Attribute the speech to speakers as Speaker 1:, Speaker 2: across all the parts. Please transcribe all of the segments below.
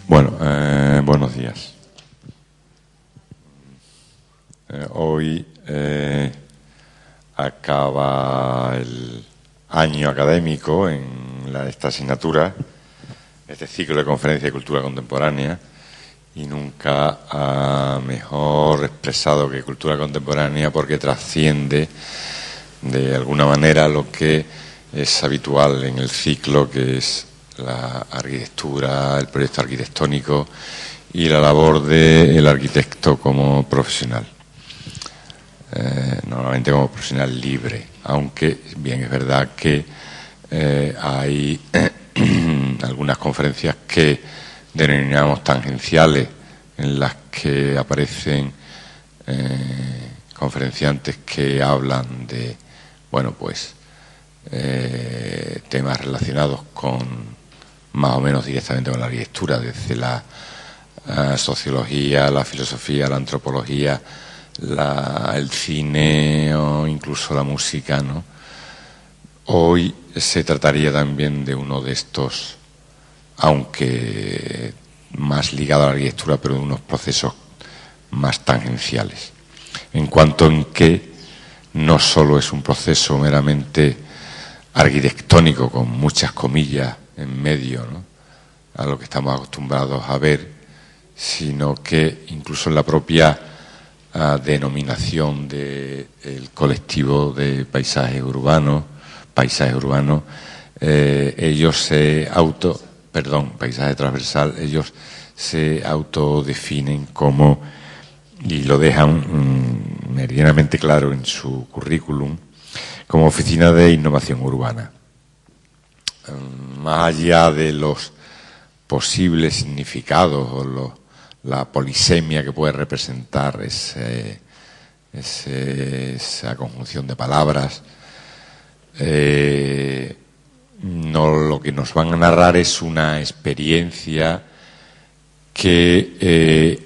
Speaker 1: Bueno, buenos días. Hoy acaba el año académico en esta asignatura, este ciclo de conferencia de cultura contemporánea, y nunca mejor expresado que cultura contemporánea, porque trasciende de alguna manera lo que es habitual en el ciclo, que es la arquitectura, el proyecto arquitectónico y la labor del arquitecto como profesional. Normalmente como profesional libre, aunque bien es verdad que hay algunas conferencias que denominamos tangenciales, en las que aparecen conferenciantes que hablan de, bueno, pues temas relacionados con más o menos directamente con la arquitectura, desde la sociología, la filosofía, la antropología, el cine o incluso la música, ¿no? Hoy se trataría también de uno de estos, aunque más ligado a la arquitectura, pero de unos procesos más tangenciales, en cuanto en que no solo es un proceso meramente arquitectónico, con muchas comillas en medio, ¿no?, a lo que estamos acostumbrados a ver, sino que incluso en la propia denominación del colectivo de paisaje urbano, paisaje transversal, ellos se autodefinen como, y lo dejan meridianamente claro en su currículum, como oficina de innovación urbana. Más allá de los posibles significados o la polisemia que puede representar esa conjunción de palabras, lo que nos van a narrar es una experiencia que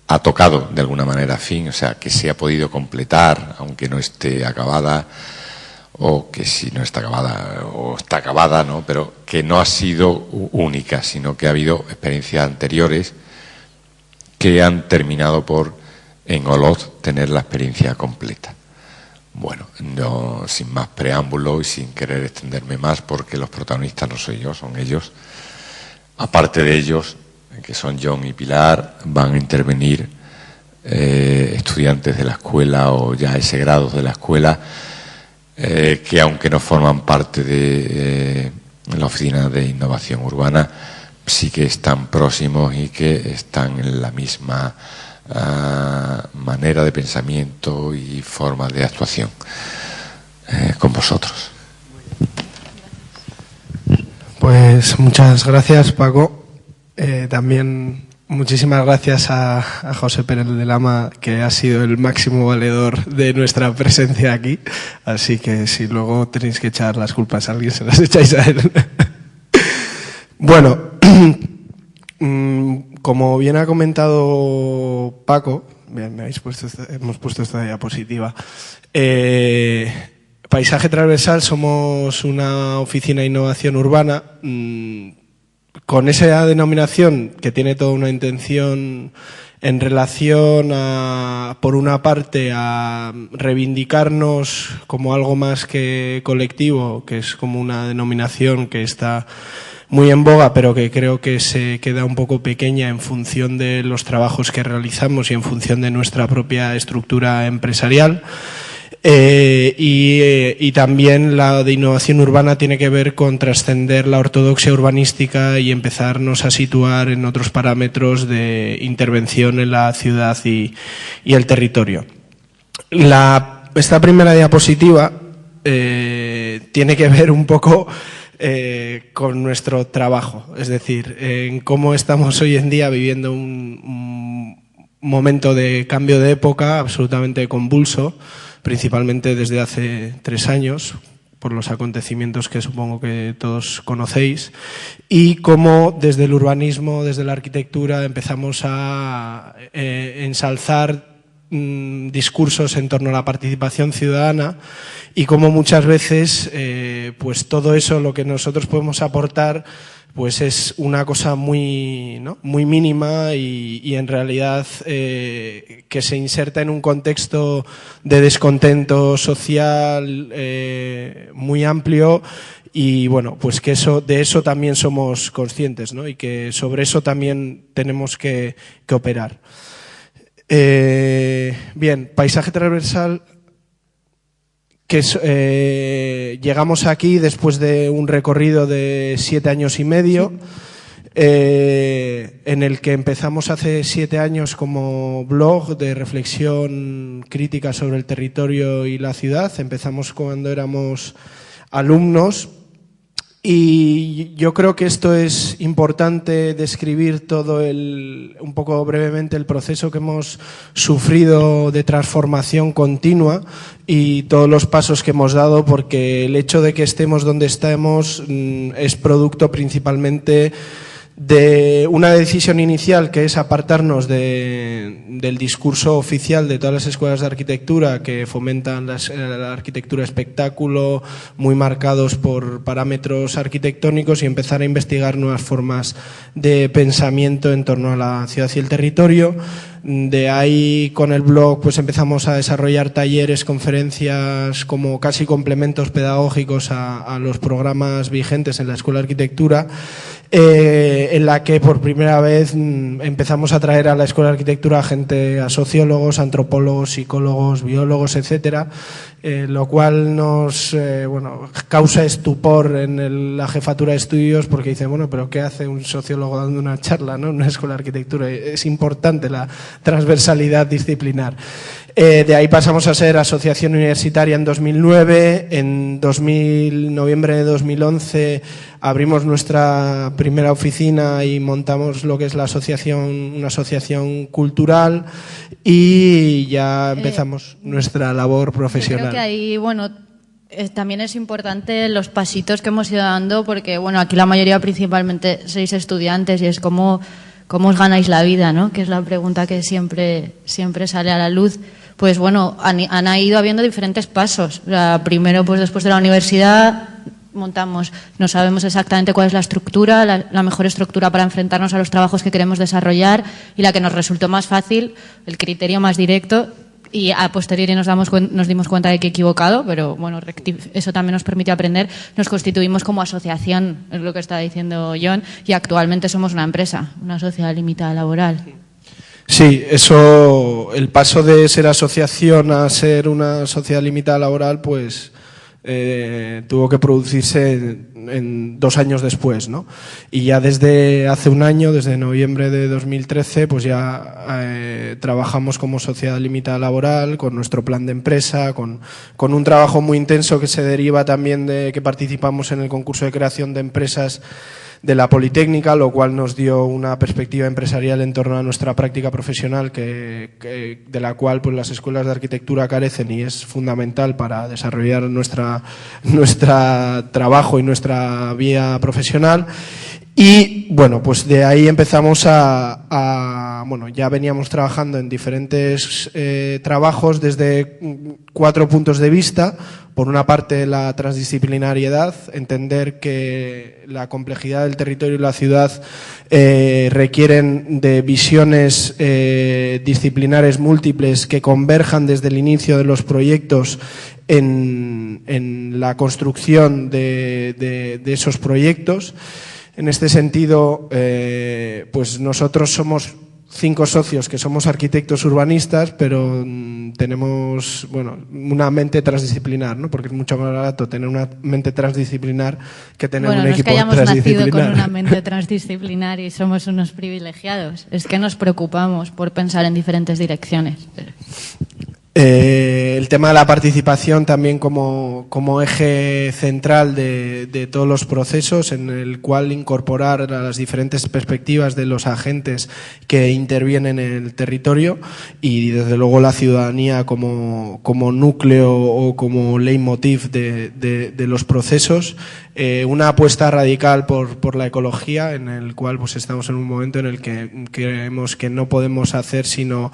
Speaker 1: ha tocado de alguna manera fin, o sea, que se ha podido completar, aunque no esté acabada, o que si no está acabada o está acabada, ¿no?, pero que no ha sido única, sino que ha habido experiencias anteriores que han terminado por, en Olot, tener la experiencia completa. Bueno, no, sin más preámbulo y sin querer extenderme más, porque los protagonistas no soy yo, son ellos. Aparte de ellos, que son John y Pilar, van a intervenir estudiantes de la escuela o ya egresados de la escuela, que aunque no forman parte de la Oficina de Innovación Urbana, sí que están próximos y que están en la misma manera de pensamiento y forma de actuación con vosotros.
Speaker 2: Pues muchas gracias, Paco. También muchísimas gracias a José Pérez de Lama, que ha sido el máximo valedor de nuestra presencia aquí. Así que si luego tenéis que echar las culpas a alguien, se las echáis a él. Bueno, como bien ha comentado Paco, hemos puesto esta diapositiva. Paisaje Transversal somos una oficina de innovación urbana. Con esa denominación, que tiene toda una intención en relación a, por una parte, a reivindicarnos como algo más que colectivo, que es como una denominación que está muy en boga, pero que creo que se queda un poco pequeña en función de los trabajos que realizamos y en función de nuestra propia estructura empresarial. Y también la de innovación urbana tiene que ver con trascender la ortodoxia urbanística y empezarnos a situar en otros parámetros de intervención en la ciudad y el territorio. Esta primera diapositiva tiene que ver un poco con nuestro trabajo, es decir, en cómo estamos hoy en día viviendo un momento de cambio de época absolutamente convulso, principalmente desde hace 3 años, por los acontecimientos que supongo que todos conocéis, y cómo desde el urbanismo, desde la arquitectura, empezamos a ensalzar discursos en torno a la participación ciudadana, y cómo muchas veces pues todo eso, lo que nosotros podemos aportar, pues es una cosa muy, ¿no?, muy mínima y en realidad que se inserta en un contexto de descontento social muy amplio. Y bueno, pues que de eso también somos conscientes, ¿no?, y que sobre eso también tenemos que operar. Bien, paisaje transversal, que llegamos aquí después de un recorrido de 7 años y medio, en el que empezamos hace 7 años como blog de reflexión crítica sobre el territorio y la ciudad. Empezamos cuando éramos alumnos. Y yo creo que esto es importante describir un poco brevemente el proceso que hemos sufrido de transformación continua y todos los pasos que hemos dado, porque el hecho de que estemos donde estemos es producto principalmente de una decisión inicial, que es apartarnos del discurso oficial de todas las escuelas de arquitectura que fomentan la arquitectura espectáculo, muy marcados por parámetros arquitectónicos, y empezar a investigar nuevas formas de pensamiento en torno a la ciudad y el territorio. De ahí, con el blog, pues empezamos a desarrollar talleres, conferencias como casi complementos pedagógicos a los programas vigentes en la Escuela de Arquitectura, en la que por primera vez empezamos a traer a la Escuela de Arquitectura a sociólogos, antropólogos, psicólogos, biólogos, etcétera, lo cual nos causa estupor en la jefatura de estudios, porque dicen, bueno, pero ¿qué hace un sociólogo dando una charla, ¿no?, en una Escuela de Arquitectura? Es importante la transversalidad disciplinar. De ahí pasamos a ser asociación universitaria en 2009. En noviembre de 2011 abrimos nuestra primera oficina y montamos lo que es una asociación cultural, y ya empezamos nuestra labor profesional.
Speaker 3: Creo que ahí, también es importante los pasitos que hemos ido dando, porque aquí la mayoría principalmente sois estudiantes y es ¿cómo os ganáis la vida?, ¿no?, que es la pregunta que siempre sale a la luz. Pues han ido habiendo diferentes pasos. Primero, pues después de la universidad no sabemos exactamente cuál es la estructura, la mejor estructura para enfrentarnos a los trabajos que queremos desarrollar, y la que nos resultó más fácil, el criterio más directo, y a posteriori nos dimos cuenta de que equivocado, pero eso también nos permite aprender. Nos constituimos como asociación, es lo que está diciendo Jon, y actualmente somos una empresa, una sociedad limitada laboral.
Speaker 2: Sí, el paso de ser asociación a ser una sociedad limitada laboral, pues tuvo que producirse en 2 años después, ¿no? Y ya desde hace un año, desde noviembre de 2013, pues ya trabajamos como sociedad limitada laboral, con nuestro plan de empresa, con un trabajo muy intenso que se deriva también de que participamos en el concurso de creación de empresas de la Politécnica, lo cual nos dio una perspectiva empresarial en torno a nuestra práctica profesional de la cual pues las escuelas de arquitectura carecen, y es fundamental para desarrollar nuestro trabajo y nuestra vía profesional. Y pues de ahí empezamos ya veníamos trabajando en diferentes trabajos desde 4 puntos de vista. Por una parte, la transdisciplinariedad, entender que la complejidad del territorio y la ciudad requieren de visiones disciplinares múltiples que converjan desde el inicio de los proyectos en la construcción de esos proyectos. En este sentido, pues nosotros somos 5 socios que somos arquitectos urbanistas, pero tenemos una mente transdisciplinar, ¿no? Porque es mucho más barato tener una mente transdisciplinar que tener un equipo transdisciplinar.
Speaker 3: No es que hayamos nacido con una mente transdisciplinar y somos unos privilegiados, es que nos preocupamos por pensar en diferentes direcciones.
Speaker 2: El tema de la participación también como eje central de todos los procesos, en el cual incorporar a las diferentes perspectivas de los agentes que intervienen en el territorio, y desde luego la ciudadanía como núcleo o como leitmotiv de los procesos. una apuesta radical por la ecología, en el cual pues estamos en un momento en el que creemos que no podemos hacer sino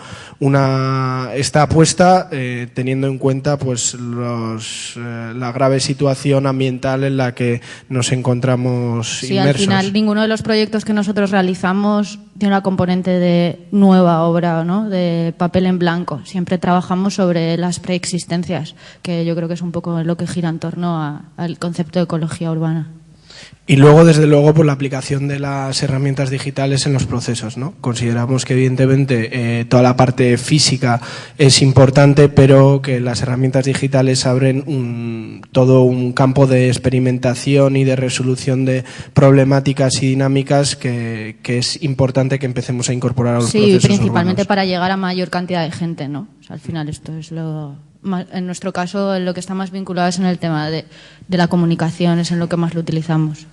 Speaker 2: esta apuesta teniendo en cuenta pues la grave situación ambiental en la que nos encontramos inmersos.
Speaker 3: Al final ninguno de los proyectos que nosotros realizamos tiene una componente de nueva obra, ¿no? De papel en blanco. Siempre trabajamos sobre las preexistencias, que yo creo que es un poco lo que gira en torno al concepto de ecología urbana.
Speaker 2: Y luego, desde luego, por la aplicación de las herramientas digitales en los procesos, ¿no? Consideramos que, evidentemente, toda la parte física es importante, pero que las herramientas digitales abren todo un campo de experimentación y de resolución de problemáticas y dinámicas que es importante que empecemos a incorporar a los procesos
Speaker 3: Sí, principalmente
Speaker 2: urbanos.
Speaker 3: Para llegar a mayor cantidad de gente, ¿no? O sea, al final esto es en nuestro caso, lo que está más vinculado es en el tema de la comunicación, es en lo que más lo utilizamos.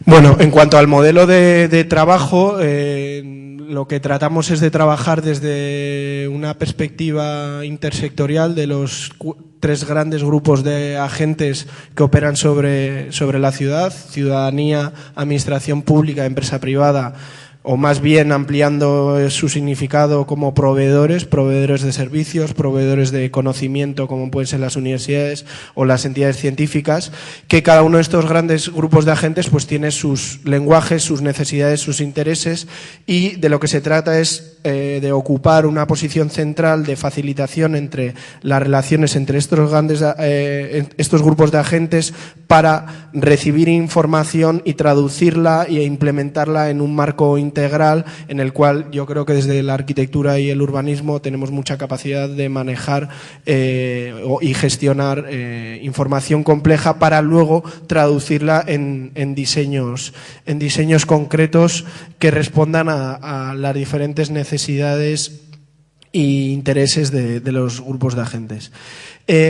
Speaker 2: Bueno, en cuanto al modelo de trabajo, lo que tratamos es de trabajar desde una perspectiva intersectorial de los 3 grandes grupos de agentes que operan sobre la ciudad: ciudadanía, administración pública, empresa privada, o más bien ampliando su significado como proveedores de servicios, proveedores de conocimiento, como pueden ser las universidades o las entidades científicas, que cada uno de estos grandes grupos de agentes pues tiene sus lenguajes, sus necesidades, sus intereses, y de lo que se trata es de ocupar una posición central de facilitación entre las relaciones entre estos grupos de agentes para recibir información y traducirla e implementarla en un marco integral en el cual yo creo que desde la arquitectura y el urbanismo tenemos mucha capacidad de manejar y gestionar información compleja para luego traducirla en diseños concretos que respondan a las diferentes necesidades e intereses de los grupos de agentes.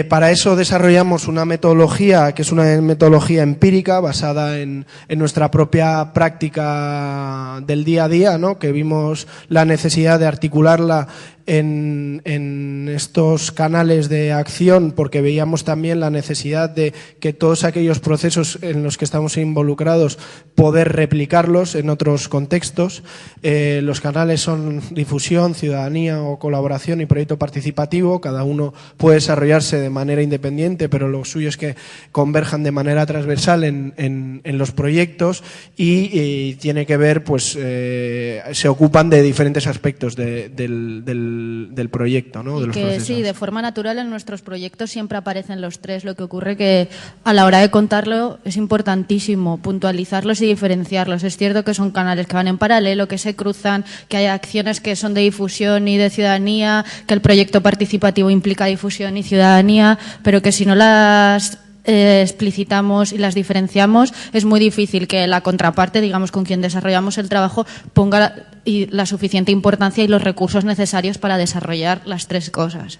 Speaker 2: Para eso desarrollamos una metodología que es una metodología empírica basada en nuestra propia práctica del día a día, ¿no? Que vimos la necesidad de articularla en estos canales de acción, porque veíamos también la necesidad de que todos aquellos procesos en los que estamos involucrados poder replicarlos en otros contextos. Los canales son difusión, ciudadanía o colaboración y proyecto participativo. Cada uno puede desarrollarse de manera independiente, pero lo suyo es que converjan de manera transversal en los proyectos y tiene que ver, pues se ocupan de diferentes aspectos del proyecto, ¿no? De los procesos.
Speaker 3: Sí, de forma natural en nuestros proyectos siempre aparecen los 3. Lo que ocurre que a la hora de contarlo es importantísimo puntualizarlos y diferenciarlos. Es cierto que son canales que van en paralelo, que se cruzan, que hay acciones que son de difusión y de ciudadanía, que el proyecto participativo implica difusión y ciudadanía, pero que si no las explicitamos y las diferenciamos, es muy difícil que la contraparte, digamos, con quien desarrollamos el trabajo, ponga la suficiente importancia y los recursos necesarios para desarrollar las 3 cosas.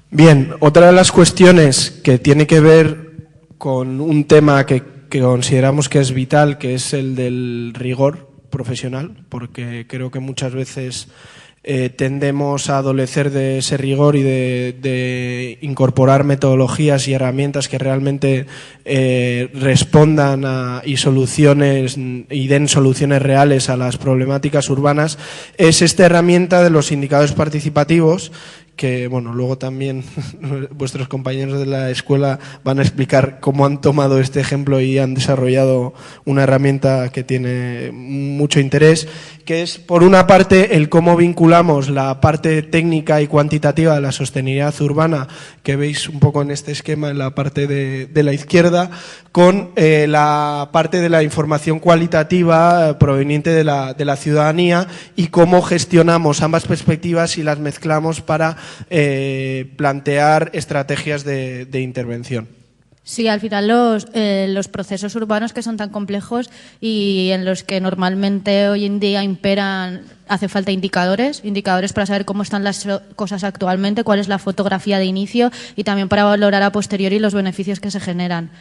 Speaker 2: Bien, otra de las cuestiones que tiene que ver con un tema que consideramos que es vital, que es el del rigor profesional, porque creo que muchas veces tendemos a adolecer de ese rigor y de incorporar metodologías y herramientas que realmente respondan y den soluciones reales a las problemáticas urbanas. Es esta herramienta de los indicadores participativos, que bueno, luego también vuestros compañeros de la escuela van a explicar cómo han tomado este ejemplo y han desarrollado una herramienta que tiene mucho interés, que es, por una parte, el cómo vinculamos la parte técnica y cuantitativa de la sostenibilidad urbana, que veis un poco en este esquema en la parte de la izquierda, con la parte de la información cualitativa proveniente de la ciudadanía, y cómo gestionamos ambas perspectivas y las mezclamos para plantear estrategias de intervención.
Speaker 3: Sí, al final los procesos urbanos, que son tan complejos y en los que normalmente hoy en día imperan, hace falta indicadores para saber cómo están las cosas actualmente, cuál es la fotografía de inicio y también para valorar a posteriori los beneficios que se generan.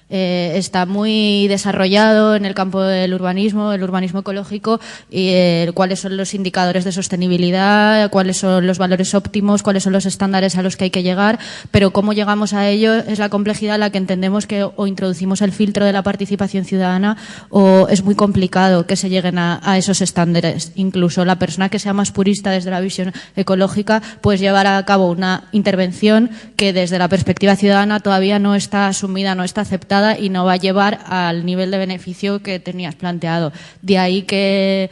Speaker 3: Está muy desarrollado en el campo del urbanismo, el urbanismo ecológico, y cuáles son los indicadores de sostenibilidad, cuáles son los valores óptimos, cuáles son los estándares a los que hay que llegar, pero cómo llegamos a ello es la complejidad en la que entendemos que o introducimos el filtro de la participación ciudadana o es muy complicado que se lleguen a esos estándares. Incluso la persona que sea más purista desde la visión ecológica puede llevar a cabo una intervención que desde la perspectiva ciudadana todavía no está asumida, no está aceptada y no va a llevar al nivel de beneficio que tenías planteado. De ahí que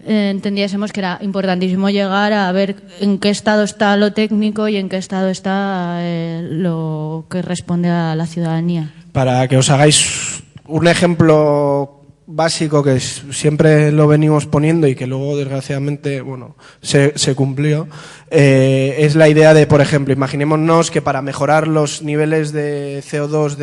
Speaker 3: entendiésemos que era importantísimo llegar a ver en qué estado está lo técnico y en qué estado está lo que responde a la ciudadanía.
Speaker 2: Para que os hagáis un ejemplo básico que siempre lo venimos poniendo y que luego desgraciadamente se cumplió, es la idea de, por ejemplo, imaginémonos que para mejorar los niveles de CO2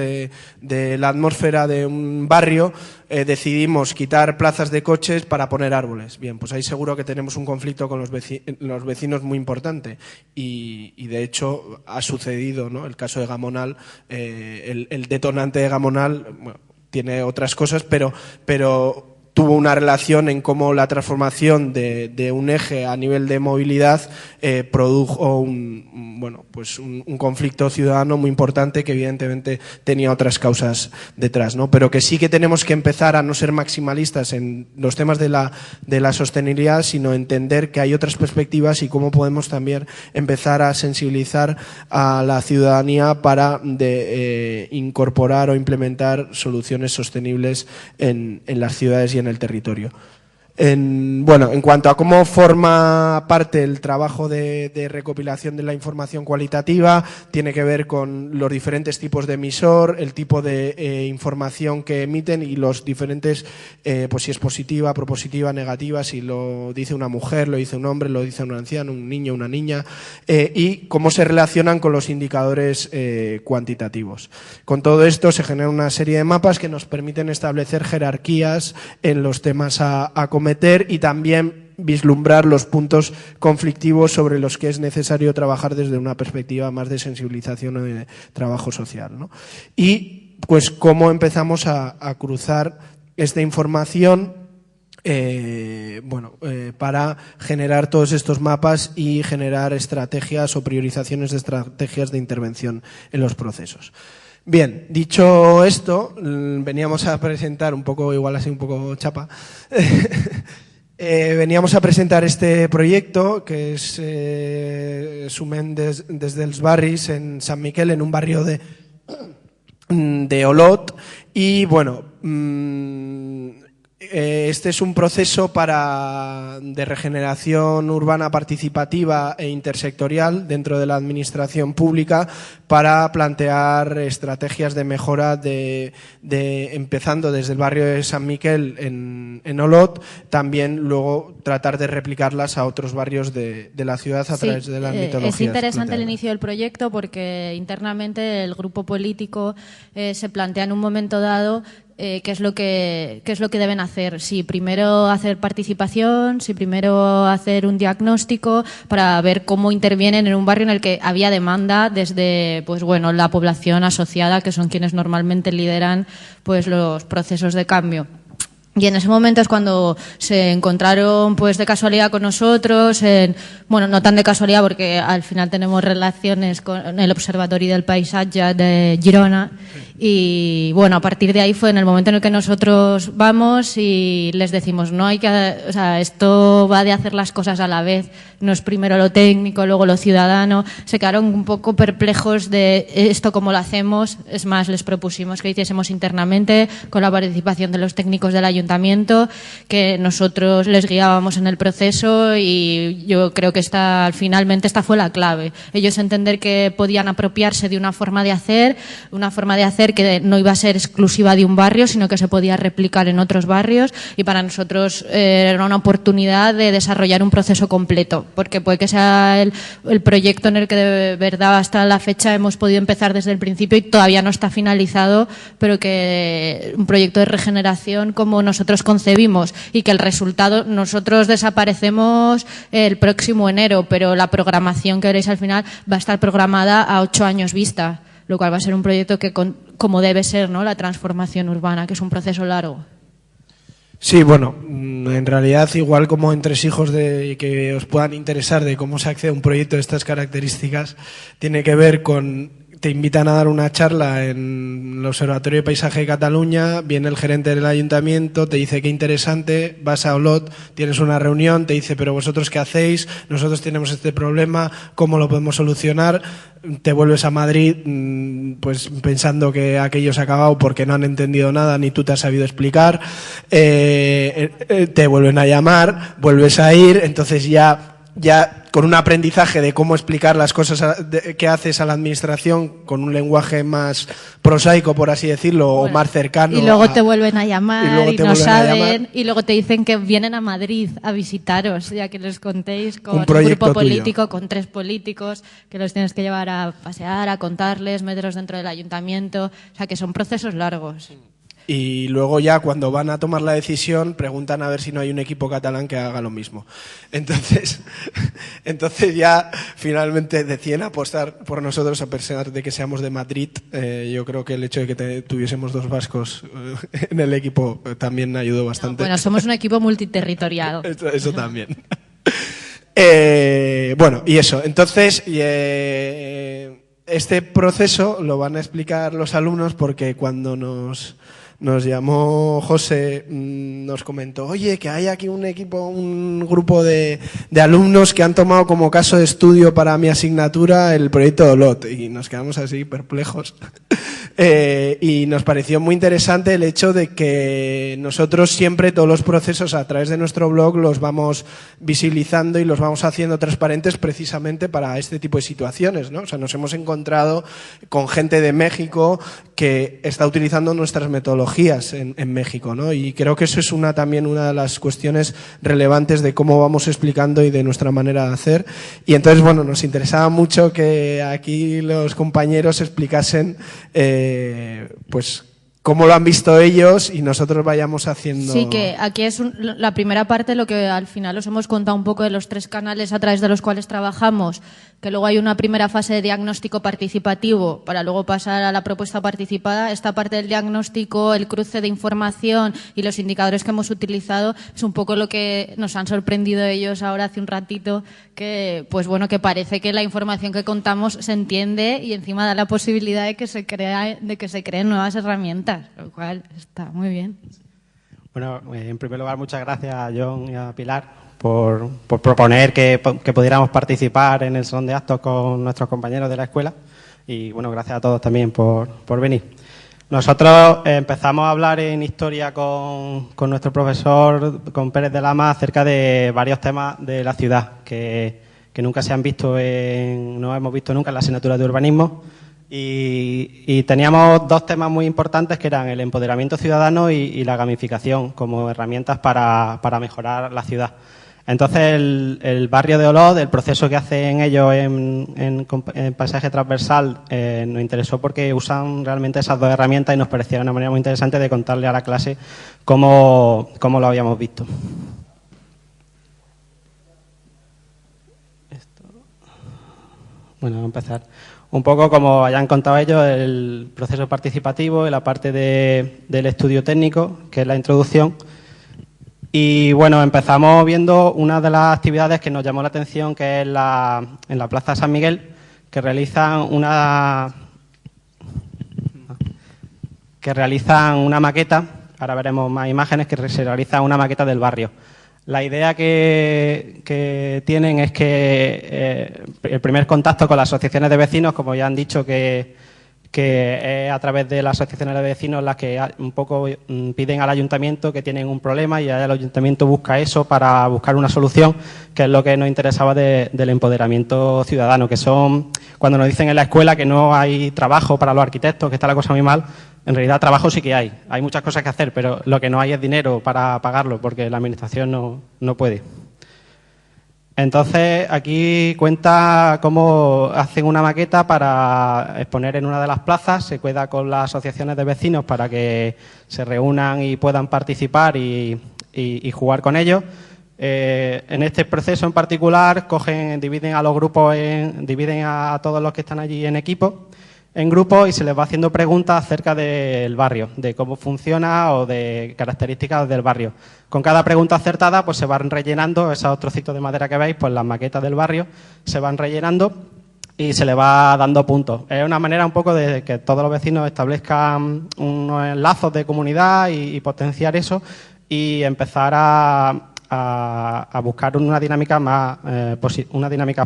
Speaker 2: de la atmósfera de un barrio decidimos quitar plazas de coches para poner árboles. Bien, pues ahí seguro que tenemos un conflicto con los vecinos muy importante y de hecho ha sucedido, ¿no? El caso de Gamonal, el detonante de Gamonal, tiene otras cosas, pero tuvo una relación en cómo la transformación de un eje a nivel de movilidad produjo un conflicto ciudadano muy importante que evidentemente tenía otras causas detrás, ¿no? Pero que sí que tenemos que empezar a no ser maximalistas en los temas de la sostenibilidad, sino entender que hay otras perspectivas y cómo podemos también empezar a sensibilizar a la ciudadanía para incorporar o implementar soluciones sostenibles en las ciudades y en el territorio. En cuanto a cómo forma parte el trabajo de recopilación de la información cualitativa, tiene que ver con los diferentes tipos de emisor, el tipo de información que emiten y los diferentes, pues si es positiva, propositiva, negativa, si lo dice una mujer, lo dice un hombre, lo dice un anciano, un niño, una niña, y cómo se relacionan con los indicadores cuantitativos. Con todo esto se genera una serie de mapas que nos permiten establecer jerarquías en los temas a cometer y también vislumbrar los puntos conflictivos sobre los que es necesario trabajar desde una perspectiva más de sensibilización o de trabajo social, ¿no? Y pues cómo empezamos a cruzar esta información para generar todos estos mapas y generar estrategias o priorizaciones de estrategias de intervención en los procesos. Bien, dicho esto, veníamos a presentar un poco, igual así un poco chapa, veníamos a presentar este proyecto que es Sumen desde els barris en San Miquel, en un barrio de Olot, y este es un proceso de regeneración urbana participativa e intersectorial dentro de la administración pública para plantear estrategias de mejora empezando desde el barrio de San Miquel en Olot, también luego tratar de replicarlas a otros barrios de la ciudad a través de las mitologías.
Speaker 3: Es interesante el inicio del proyecto porque internamente el grupo político se plantea en un momento dado qué es lo que deben hacer. Si primero hacer participación, si primero hacer un diagnóstico para ver cómo intervienen en un barrio en el que había demanda desde la población asociada, que son quienes normalmente lideran los procesos de cambio. Y en ese momento es cuando se encontraron de casualidad con nosotros, no tan de casualidad porque al final tenemos relaciones con el Observatorio del Paisatge de Girona y a partir de ahí fue en el momento en el que nosotros vamos y les decimos esto va de hacer las cosas a la vez, no es primero lo técnico, luego lo ciudadano. Se quedaron un poco perplejos de esto cómo lo hacemos, es más, les propusimos que hiciésemos internamente con la participación de los técnicos del ayuntamiento, que nosotros les guiábamos en el proceso y yo creo que finalmente esta fue la clave. Ellos entender que podían apropiarse de una forma de hacer que no iba a ser exclusiva de un barrio, sino que se podía replicar en otros barrios y para nosotros era una oportunidad de desarrollar un proceso completo, porque puede que sea el proyecto en el que de verdad hasta la fecha hemos podido empezar desde el principio y todavía no está finalizado, pero que un proyecto de regeneración como nosotros concebimos y que el resultado, nosotros desaparecemos el próximo enero, pero la programación que veréis al final va a estar programada a 8 años vista, lo cual va a ser un proyecto que como debe ser, ¿no?, la transformación urbana, que es un proceso largo.
Speaker 2: Sí, bueno, en realidad igual como entresijos de que os puedan interesar de cómo se accede a un proyecto de estas características, tiene que ver con... Te invitan a dar una charla en el Observatorio de Paisaje de Cataluña, viene el gerente del ayuntamiento, te dice qué interesante, vas a Olot, tienes una reunión, te dice pero vosotros qué hacéis, nosotros tenemos este problema, ¿cómo lo podemos solucionar? Te vuelves a Madrid pues pensando que aquello se ha acabado porque no han entendido nada ni tú te has sabido explicar, te vuelven a llamar, vuelves a ir, entonces ya con un aprendizaje de cómo explicar las cosas que haces a la administración con un lenguaje más prosaico, por así decirlo, bueno, o más cercano.
Speaker 3: Y luego te vuelven a llamar y no saben, y luego te dicen que vienen a Madrid a visitaros, ya que les contéis con un grupo político, con 3 políticos, que los tienes que llevar a pasear, a contarles, meterlos dentro del ayuntamiento, o sea que son procesos largos.
Speaker 2: Y luego ya cuando van a tomar la decisión preguntan a ver si no hay un equipo catalán que haga lo mismo. Entonces ya finalmente deciden apostar por nosotros a pesar de que seamos de Madrid. Yo creo que el hecho de que tuviésemos 2 vascos en el equipo también ayudó bastante.
Speaker 3: No, bueno, somos un equipo multiterritorial.
Speaker 2: Eso también. Bueno, y eso. Entonces... este proceso lo van a explicar los alumnos porque cuando nos llamó José, nos comentó, oye, que hay aquí un grupo de alumnos que han tomado como caso de estudio para mi asignatura el proyecto de Olot, y nos quedamos así perplejos. Y nos pareció muy interesante el hecho de que nosotros siempre todos los procesos a través de nuestro blog los vamos visibilizando y los vamos haciendo transparentes precisamente para este tipo de situaciones, ¿no? O sea, nos hemos encontrado con gente de México que está utilizando nuestras metodologías en México, ¿no? Y creo que eso es también una de las cuestiones relevantes de cómo vamos explicando y de nuestra manera de hacer. Y entonces, bueno, nos interesaba mucho que aquí los compañeros explicasen pues cómo lo han visto ellos y nosotros vayamos haciendo...
Speaker 3: Sí, que aquí es la primera parte, lo que al final os hemos contado un poco de los 3 canales a través de los cuales trabajamos, que luego hay una primera fase de diagnóstico participativo para luego pasar a la propuesta participada. Esta parte del diagnóstico, el cruce de información y los indicadores que hemos utilizado es un poco lo que nos han sorprendido ellos ahora hace un ratito, que pues bueno, que parece que la información que contamos se entiende y encima da la posibilidad de que se creen nuevas herramientas, lo cual está muy bien.
Speaker 4: Bueno, en primer lugar, muchas gracias a John y a Pilar por proponer que pudiéramos participar en el salón de actos con nuestros compañeros de la escuela, y bueno, gracias a todos también por venir. Nosotros empezamos a hablar en historia con nuestro profesor, con Pérez de Lama, acerca de varios temas de la ciudad que nunca se han visto, no hemos visto nunca en la asignatura de urbanismo. Y teníamos 2 temas muy importantes, que eran el empoderamiento ciudadano y la gamificación como herramientas para mejorar la ciudad. Entonces, el barrio de Olot, el proceso que hacen ellos en paisaje transversal, nos interesó porque usan realmente esas 2 herramientas y nos parecía una manera muy interesante de contarle a la clase cómo lo habíamos visto. Bueno, vamos a empezar. Un poco como hayan contado ellos, el proceso participativo y la parte del estudio técnico, que es la introducción. Y bueno, empezamos viendo una de las actividades que nos llamó la atención, que es en la Plaza San Miguel, que realizan una maqueta. Ahora veremos más imágenes, que se realiza una maqueta del barrio. La idea que tienen es que el primer contacto con las asociaciones de vecinos, como ya han dicho, que es a través de las asociaciones de vecinos las que un poco piden al ayuntamiento que tienen un problema, y el ayuntamiento busca eso para buscar una solución, que es lo que nos interesaba del empoderamiento ciudadano, que son, cuando nos dicen en la escuela que no hay trabajo para los arquitectos, que está la cosa muy mal, en realidad trabajo sí que hay muchas cosas que hacer, pero lo que no hay es dinero para pagarlo, porque la administración no puede. Entonces, aquí cuenta cómo hacen una maqueta para exponer en una de las plazas, se queda con las asociaciones de vecinos para que se reúnan y puedan participar y jugar con ellos. En este proceso en particular, dividen a los grupos, dividen a todos los que están allí en equipos. en grupo y se les va haciendo preguntas acerca del barrio, de cómo funciona o de características del barrio. Con cada pregunta acertada pues se van rellenando esos trocitos de madera que veis, pues las maquetas del barrio se van rellenando y se le va dando puntos. Es una manera un poco de que todos los vecinos establezcan unos lazos de comunidad y potenciar eso y empezar a buscar una dinámica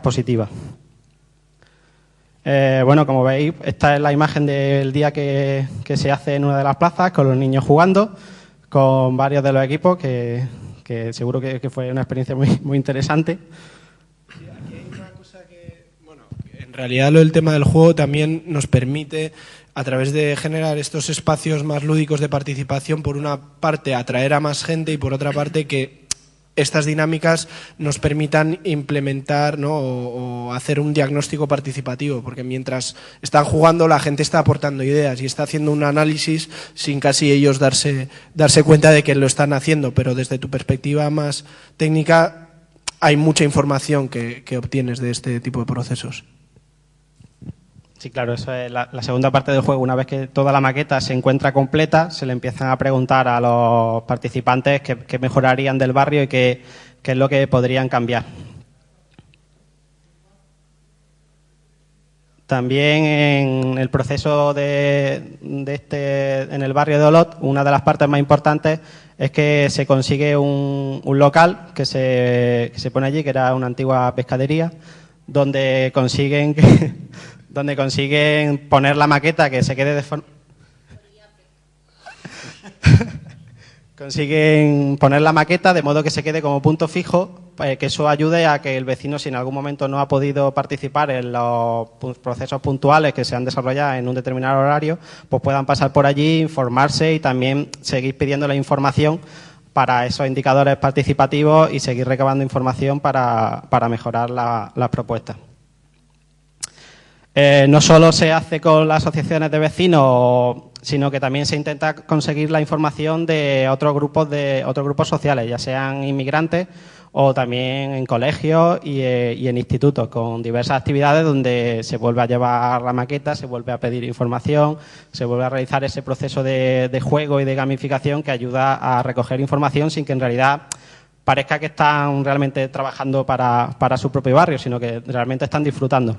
Speaker 4: positiva. Bueno, como veis, esta es la imagen del día que se hace en una de las plazas, con los niños jugando, con varios de los equipos, que seguro que fue una experiencia muy interesante.
Speaker 2: Sí, aquí hay una cosa que, bueno, en realidad lo del tema del juego también nos permite, a través de generar estos espacios más lúdicos de participación, por una parte atraer a más gente y por otra parte que estas dinámicas nos permitan implementar, ¿no? o hacer un diagnóstico participativo, porque mientras están jugando la gente está aportando ideas y está haciendo un análisis sin casi ellos darse cuenta de que lo están haciendo, pero desde tu perspectiva más técnica hay mucha información que obtienes de este tipo de procesos.
Speaker 4: Sí, claro, eso es la segunda parte del juego. Una vez que toda la maqueta se encuentra completa, se le empiezan a preguntar a los participantes qué mejorarían del barrio y qué es lo que podrían cambiar. También en el proceso en el barrio de Olot, una de las partes más importantes es que se consigue un local que se pone allí, que era una antigua pescadería, donde consiguen poner la maqueta que se quede de forma... Consiguen poner la maqueta de modo que se quede como punto fijo, que eso ayude a que el vecino, si en algún momento no ha podido participar en los procesos puntuales que se han desarrollado en un determinado horario, pues puedan pasar por allí, informarse y también seguir pidiendo la información para esos indicadores participativos y seguir recabando información para mejorar las propuestas. No solo se hace con las asociaciones de vecinos, sino que también se intenta conseguir la información de otros grupos sociales, ya sean inmigrantes o también en colegios y en institutos, con diversas actividades donde se vuelve a llevar la maqueta, se vuelve a pedir información, se vuelve a realizar ese proceso de juego y de gamificación que ayuda a recoger información sin que en realidad parezca que están realmente trabajando para su propio barrio, sino que realmente están disfrutando.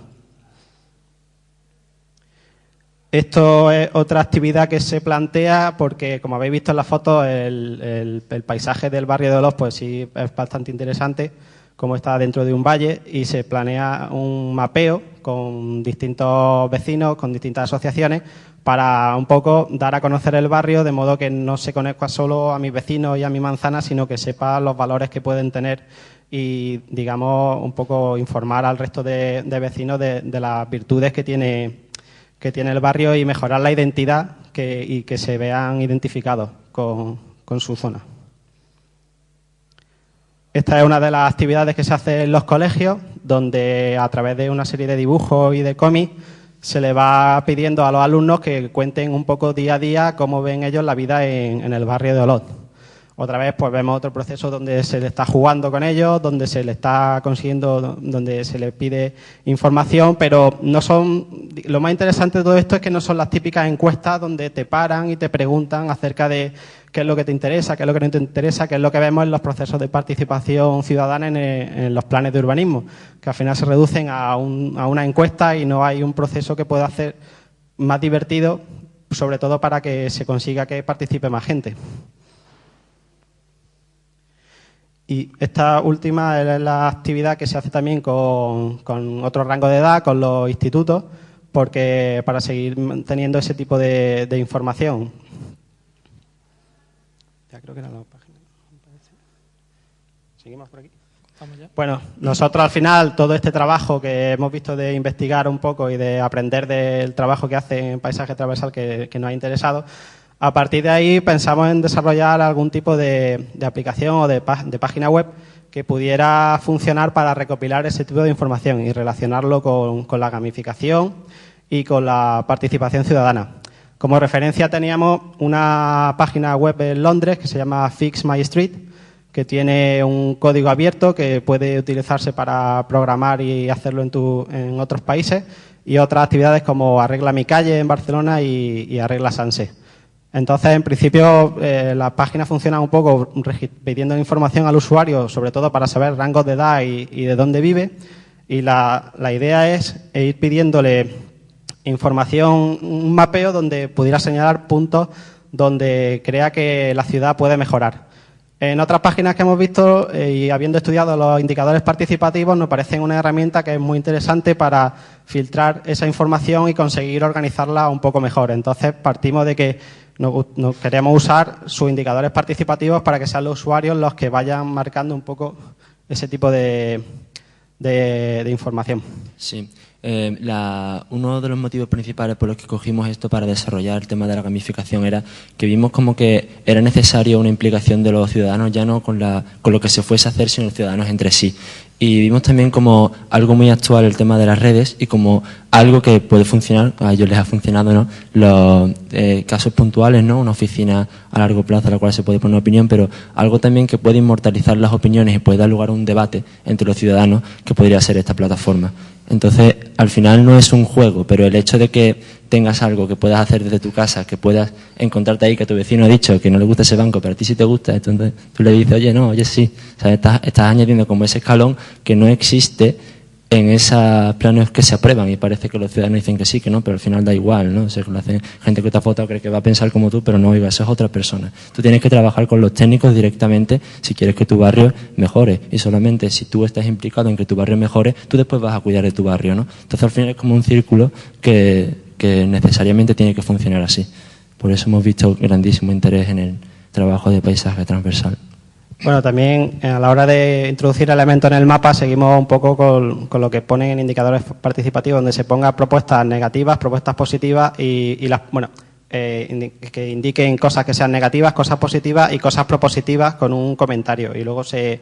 Speaker 4: Esto es otra actividad que se plantea porque, como habéis visto en la foto, el paisaje del barrio de Olot pues sí es bastante interesante, como está dentro de un valle, y se planea un mapeo con distintos vecinos, con distintas asociaciones, para un poco dar a conocer el barrio, de modo que no se conozca solo a mis vecinos y a mi manzana, sino que sepa los valores que pueden tener y, digamos, un poco informar al resto de vecinos de las virtudes que tiene el barrio y mejorar la identidad y que se vean identificados con su zona. Esta es una de las actividades que se hace en los colegios, donde a través de una serie de dibujos y de cómics se le va pidiendo a los alumnos que cuenten un poco día a día cómo ven ellos la vida en el barrio de Olot. Otra vez pues vemos otro proceso donde se le está jugando con ellos, donde se le está consiguiendo, donde se les pide información, pero no son... Lo más interesante de todo esto es que no son las típicas encuestas donde te paran y te preguntan acerca de qué es lo que te interesa, qué es lo que no te interesa, qué es lo que vemos en los procesos de participación ciudadana en los planes de urbanismo, que al final se reducen a una encuesta y no hay un proceso que pueda hacer más divertido, sobre todo para que se consiga que participe más gente. Y esta última es la actividad que se hace también con otro rango de edad, con los institutos, porque para seguir teniendo ese tipo de información. Ya creo que era la página. ¿Seguimos por aquí? Bueno, nosotros al final, todo este trabajo que hemos visto de investigar un poco y de aprender del trabajo que hace en Paisaje Transversal que nos ha interesado, a partir de ahí pensamos en desarrollar algún tipo de aplicación o de página web que pudiera funcionar para recopilar ese tipo de información y relacionarlo con la gamificación y con la participación ciudadana. Como referencia teníamos una página web en Londres que se llama Fix My Street, que tiene un código abierto que puede utilizarse para programar y hacerlo en otros países y otras actividades como Arregla mi calle en Barcelona y Arregla Sanse. Entonces, en principio, las páginas funcionan un poco pidiendo información al usuario, sobre todo para saber rangos de edad y de dónde vive. Y la idea es ir pidiéndole información, un mapeo donde pudiera señalar puntos donde crea que la ciudad puede mejorar. En otras páginas que hemos visto y habiendo estudiado los indicadores participativos, nos parecen una herramienta que es muy interesante para filtrar esa información y conseguir organizarla un poco mejor. Entonces, partimos de que nos queremos usar sus indicadores participativos para que sean los usuarios los que vayan marcando un poco ese tipo de información.
Speaker 5: Sí. Uno de los motivos principales por los que cogimos esto para desarrollar el tema de la gamificación era que vimos como que era necesario una implicación de los ciudadanos, ya no con lo que se fuese a hacer, sino los ciudadanos entre sí. Y vimos también como algo muy actual el tema de las redes y como algo que puede funcionar, a ellos les ha funcionado, ¿no? Los casos puntuales, ¿no? Una oficina a largo plazo a la cual se puede poner una opinión, pero algo también que puede inmortalizar las opiniones y puede dar lugar a un debate entre los ciudadanos que podría ser esta plataforma. Entonces, al final no es un juego, pero el hecho de que tengas algo que puedas hacer desde tu casa, que puedas encontrarte ahí, que tu vecino ha dicho que no le gusta ese banco, pero a ti sí te gusta, entonces tú le dices, oye, no, oye, sí. O sea, estás añadiendo como ese escalón que no existe en esos planes que se aprueban y parece que los ciudadanos dicen que sí, que no, pero al final da igual, ¿no? O sea, que lo hacen gente que te ha votado cree que va a pensar como tú, pero no, oiga, eso es otra persona. Tú tienes que trabajar con los técnicos directamente si quieres que tu barrio mejore y solamente si tú estás implicado en que tu barrio mejore, tú después vas a cuidar de tu barrio, ¿no? Entonces al final es como un círculo que necesariamente tiene que funcionar así. Por eso hemos visto grandísimo interés en el trabajo de paisaje transversal.
Speaker 4: Bueno, también a la hora de introducir elementos en el mapa seguimos un poco con lo que ponen en indicadores participativos, donde se ponga propuestas negativas, propuestas positivas y las, bueno, que indiquen cosas que sean negativas, cosas positivas y cosas propositivas con un comentario y luego se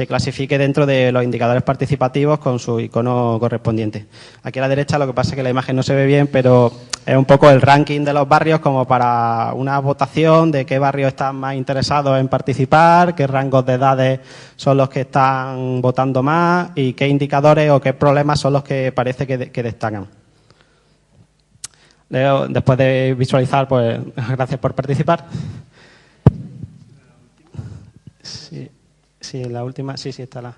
Speaker 4: clasifique dentro de los indicadores participativos con su icono correspondiente. Aquí a la derecha lo que pasa es que la imagen no se ve bien, pero es un poco el ranking de los barrios como para una votación de qué barrios están más interesados en participar, qué rangos de edades son los que están votando más y qué indicadores o qué problemas son los que parece que destacan. Leo, después de visualizar, pues gracias por participar. Sí. Sí, la última, sí, está la.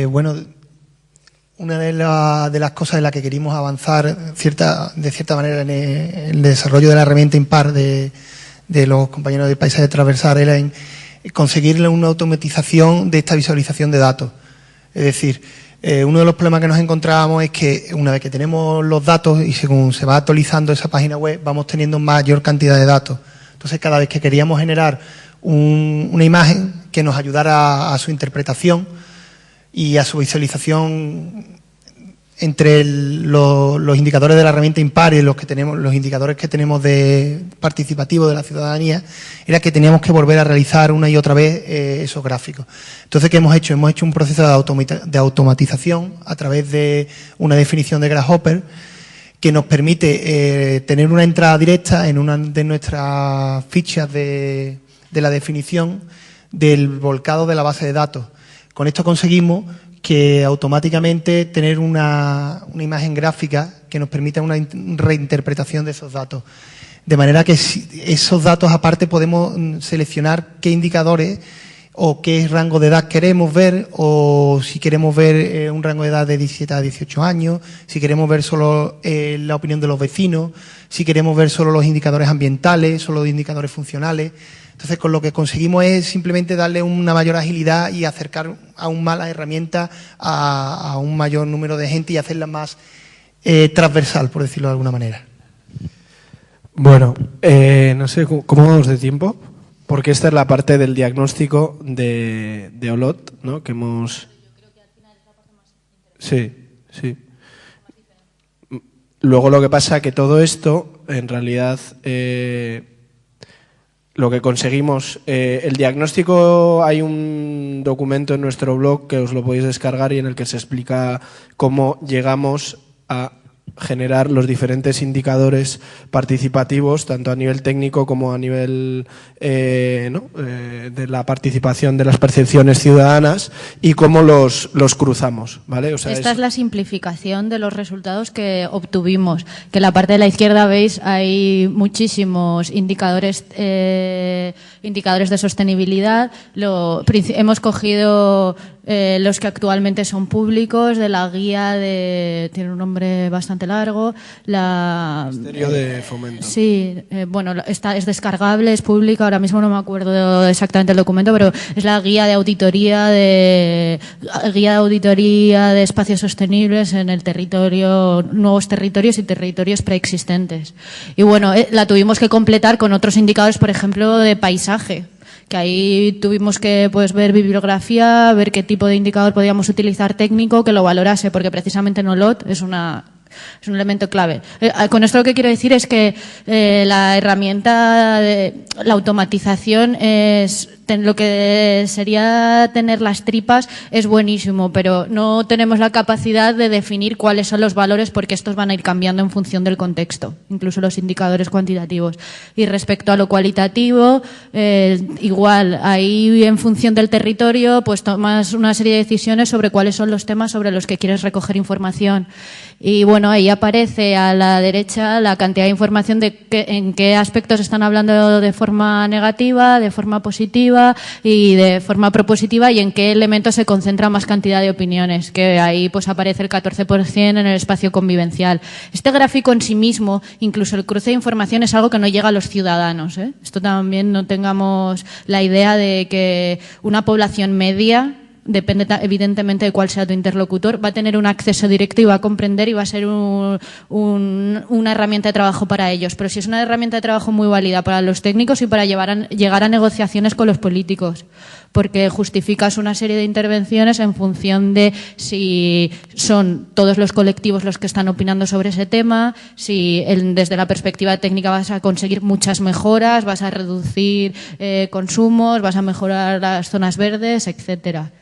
Speaker 6: Bueno, una de las cosas en las que querimos avanzar de cierta manera en el desarrollo de la herramienta impar de los compañeros de Paisaje Transversal era en conseguirle una automatización de esta visualización de datos. Es decir, uno de los problemas que nos encontrábamos es que una vez que tenemos los datos y según se va actualizando esa página web, vamos teniendo mayor cantidad de datos. Entonces, cada vez que queríamos generar una imagen que nos ayudara a su interpretación y a su visualización entre los indicadores de la herramienta impar y los indicadores que tenemos de participativo de la ciudadanía, era que teníamos que volver a realizar una y otra vez esos gráficos. Entonces, ¿qué hemos hecho? Hemos hecho un proceso de automatización a través de una definición de Grasshopper que nos permite tener una entrada directa en una de nuestras fichas de la definición del volcado de la base de datos. Con esto conseguimos que automáticamente tener una imagen gráfica que nos permita una reinterpretación de esos datos. De manera que esos datos aparte podemos seleccionar qué indicadores o qué rango de edad queremos ver, o si queremos ver un rango de edad de 17 a 18 años, si queremos ver solo la opinión de los vecinos, si queremos ver solo los indicadores ambientales, solo los indicadores funcionales. Entonces, con lo que conseguimos es simplemente darle una mayor agilidad y acercar aún más la herramienta a un mayor número de gente y hacerla más transversal, por decirlo de alguna manera.
Speaker 2: Bueno, no sé, ¿cómo vamos de tiempo? Porque esta es la parte del diagnóstico de Olot, ¿no? Que hemos... Sí. Luego lo que pasa es que todo esto, en realidad, lo que conseguimos... el diagnóstico, hay un documento en nuestro blog que os lo podéis descargar y en el que se explica cómo llegamos a generar los diferentes indicadores participativos, tanto a nivel técnico como a nivel de la participación de las percepciones ciudadanas, y cómo los cruzamos, ¿vale? O sea,
Speaker 3: esta es la simplificación de los resultados que obtuvimos, que en la parte de la izquierda veis hay muchísimos indicadores de sostenibilidad. Hemos cogido los que actualmente son públicos, de la guía tiene un nombre bastante largo,
Speaker 2: Ministerio de Fomento.
Speaker 3: Sí, es descargable, es pública, ahora mismo no me acuerdo exactamente el documento, pero es la guía de auditoría de espacios sostenibles en el territorio, nuevos territorios y territorios preexistentes. Y bueno, la tuvimos que completar con otros indicadores, por ejemplo, de paisaje, que ahí tuvimos que ver bibliografía, ver qué tipo de indicador podíamos utilizar técnico que lo valorase, porque precisamente NOLOT es un elemento clave. Con esto lo que quiero decir es que la herramienta la automatización es lo que sería tener las tripas es buenísimo, pero no tenemos la capacidad de definir cuáles son los valores, porque estos van a ir cambiando en función del contexto, incluso los indicadores cuantitativos. Y respecto a lo cualitativo, igual, ahí en función del territorio, pues tomas una serie de decisiones sobre cuáles son los temas sobre los que quieres recoger información. Y bueno, ahí aparece a la derecha la cantidad de información de en qué aspectos están hablando de forma negativa, de forma positiva y de forma propositiva, y en qué elementos se concentra más cantidad de opiniones, que ahí pues aparece el 14% en el espacio convivencial. Este gráfico en sí mismo, incluso el cruce de información, es algo que no llega a los ciudadanos, ¿eh? Esto también, no tengamos la idea de que una población media, depende evidentemente de cuál sea tu interlocutor, va a tener un acceso directo y va a comprender y va a ser una herramienta de trabajo para ellos. Pero sí es una herramienta de trabajo muy válida para los técnicos y para llegar a negociaciones con los políticos, porque justificas una serie de intervenciones en función de si son todos los colectivos los que están opinando sobre ese tema, si desde la perspectiva técnica vas a conseguir muchas mejoras, vas a reducir consumos, vas a mejorar las zonas verdes, etcétera.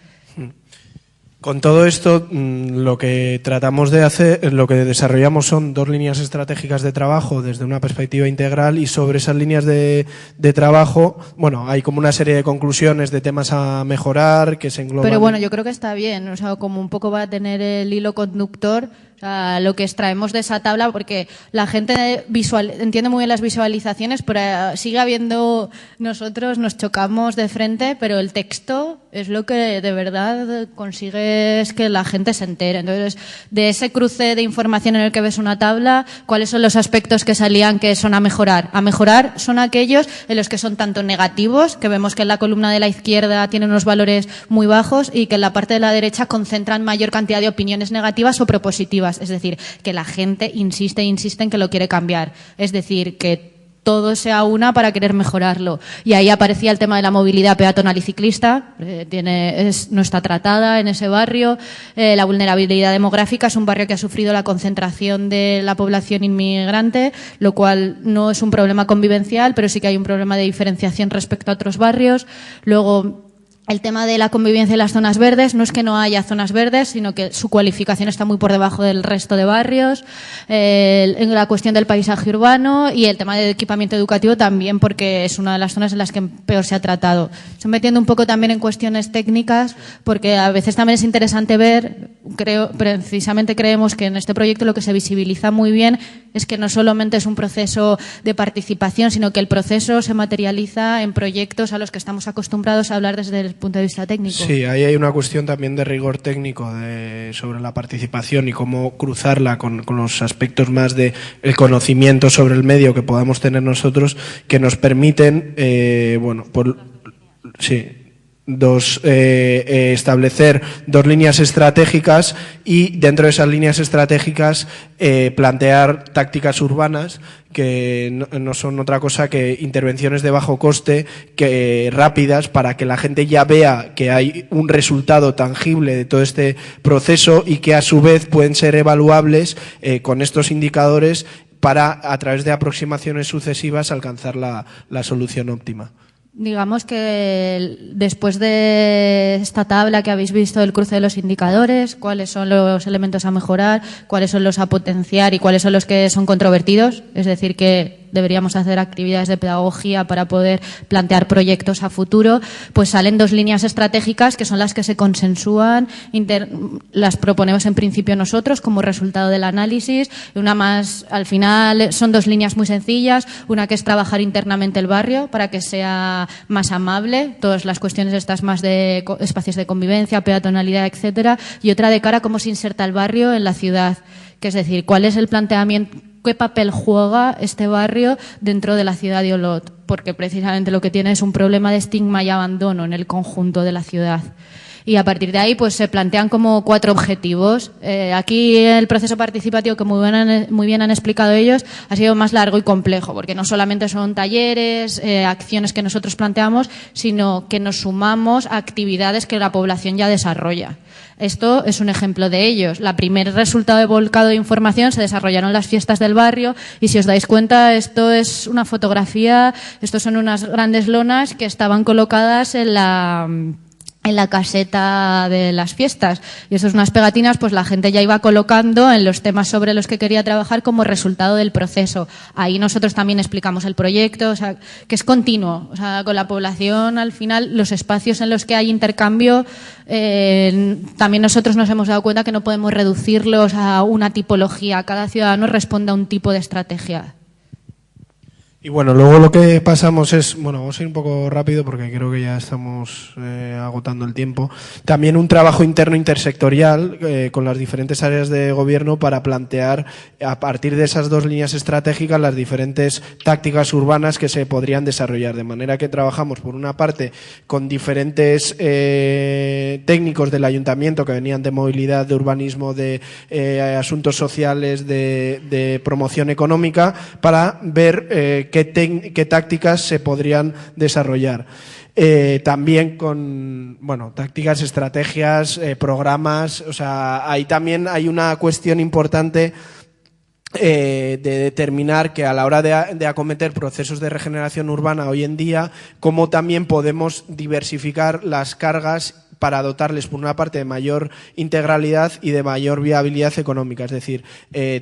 Speaker 2: Con todo esto, lo que tratamos de hacer, lo que desarrollamos son 2 líneas estratégicas de trabajo desde una perspectiva integral, y sobre esas líneas de trabajo, bueno, hay como una serie de conclusiones de temas a mejorar que se engloban.
Speaker 3: Pero bueno, yo creo que está bien, o sea, como un poco va a tener el hilo conductor, o sea, lo que extraemos de esa tabla, porque la gente entiende muy bien las visualizaciones, pero sigue habiendo, nosotros nos chocamos de frente, pero el texto es lo que de verdad consigue es que la gente se entere. Entonces, de ese cruce de información en el que ves una tabla, ¿cuáles son los aspectos que salían que son a mejorar? A mejorar son aquellos en los que son tanto negativos, que vemos que en la columna de la izquierda tienen unos valores muy bajos, y que en la parte de la derecha concentran mayor cantidad de opiniones negativas o propositivas. Es decir, que la gente insiste en que lo quiere cambiar. Es decir, que todo sea una para querer mejorarlo. Y ahí aparecía el tema de la movilidad peatonal y ciclista, no está tratada en ese barrio. La vulnerabilidad demográfica es un barrio que ha sufrido la concentración de la población inmigrante, lo cual no es un problema convivencial, pero sí que hay un problema de diferenciación respecto a otros barrios. Luego, el tema de la convivencia en las zonas verdes, no es que no haya zonas verdes, sino que su cualificación está muy por debajo del resto de barrios. En la cuestión del paisaje urbano y el tema del equipamiento educativo también, porque es una de las zonas en las que peor se ha tratado. Estoy metiendo un poco también en cuestiones técnicas, porque a veces también es interesante ver, precisamente creemos que en este proyecto lo que se visibiliza muy bien es que no solamente es un proceso de participación, sino que el proceso se materializa en proyectos a los que estamos acostumbrados a hablar desde el punto de vista técnico.
Speaker 2: Sí, ahí hay una cuestión también de rigor técnico sobre la participación y cómo cruzarla con los aspectos más de el conocimiento sobre el medio que podamos tener nosotros, que nos permiten, establecer 2 líneas estratégicas, y dentro de esas líneas estratégicas plantear tácticas urbanas que no son otra cosa que intervenciones de bajo coste, rápidas, para que la gente ya vea que hay un resultado tangible de todo este proceso, y que a su vez pueden ser evaluables con estos indicadores para, a través de aproximaciones sucesivas, alcanzar la solución óptima.
Speaker 3: Digamos que después de esta tabla que habéis visto del cruce de los indicadores, cuáles son los elementos a mejorar, cuáles son los a potenciar y cuáles son los que son controvertidos, es decir, que deberíamos hacer actividades de pedagogía para poder plantear proyectos a futuro, pues salen 2 líneas estratégicas que son las que se consensúan, las proponemos en principio nosotros como resultado del análisis, una más, al final son 2 líneas muy sencillas, una que es trabajar internamente el barrio para que sea más amable, todas las cuestiones estas más de espacios de convivencia, peatonalidad, etcétera, y otra de cara a cómo se inserta el barrio en la ciudad, que es decir, cuál es el planteamiento, qué papel juega este barrio dentro de la ciudad de Olot, porque precisamente lo que tiene es un problema de estigma y abandono en el conjunto de la ciudad. Y a partir de ahí pues se plantean como 4 objetivos. Aquí el proceso participativo, que muy bien han explicado ellos, ha sido más largo y complejo, porque no solamente son talleres, acciones que nosotros planteamos, sino que nos sumamos a actividades que la población ya desarrolla. Esto es un ejemplo de ellos. La primer resultado de volcado de información se desarrollaron las fiestas del barrio y si os dais cuenta esto es una fotografía, estos son unas grandes lonas que estaban colocadas en la caseta de las fiestas. Y eso es unas pegatinas, pues la gente ya iba colocando en los temas sobre los que quería trabajar como resultado del proceso. Ahí nosotros también explicamos el proyecto, o sea, que es continuo. O sea, con la población, al final, los espacios en los que hay intercambio, también nosotros nos hemos dado cuenta que no podemos reducirlos a una tipología. Cada ciudadano responde a un tipo de estrategia.
Speaker 2: Y bueno, luego lo que pasamos es, bueno, vamos a ir un poco rápido porque creo que ya estamos agotando el tiempo. También un trabajo interno intersectorial con las diferentes áreas de gobierno para plantear, a partir de esas 2 líneas estratégicas, las diferentes tácticas urbanas que se podrían desarrollar. De manera que trabajamos, por una parte, con diferentes técnicos del ayuntamiento que venían de movilidad, de urbanismo, de asuntos sociales, de promoción económica, para ver qué tácticas se podrían desarrollar. También con, bueno, tácticas, estrategias, programas, o sea, ahí también hay una cuestión importante de determinar que a la hora de acometer procesos de regeneración urbana hoy en día, cómo también podemos diversificar las cargas para dotarles, por una parte, de mayor integralidad y de mayor viabilidad económica. Es decir,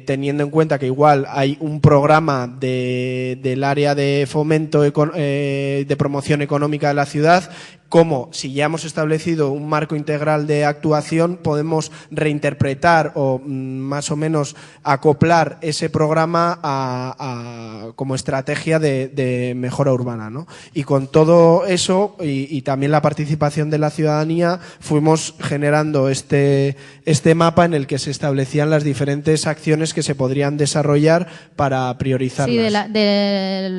Speaker 2: teniendo en cuenta que igual hay un programa del área de fomento de promoción económica de la ciudad, como si ya hemos establecido un marco integral de actuación, podemos reinterpretar o más o menos acoplar ese programa como estrategia de mejora urbana, ¿no? Y con todo eso y también la participación de la ciudadanía, fuimos generando este mapa en el que se establecían las diferentes acciones que se podrían desarrollar para priorizarlas.
Speaker 3: Sí, de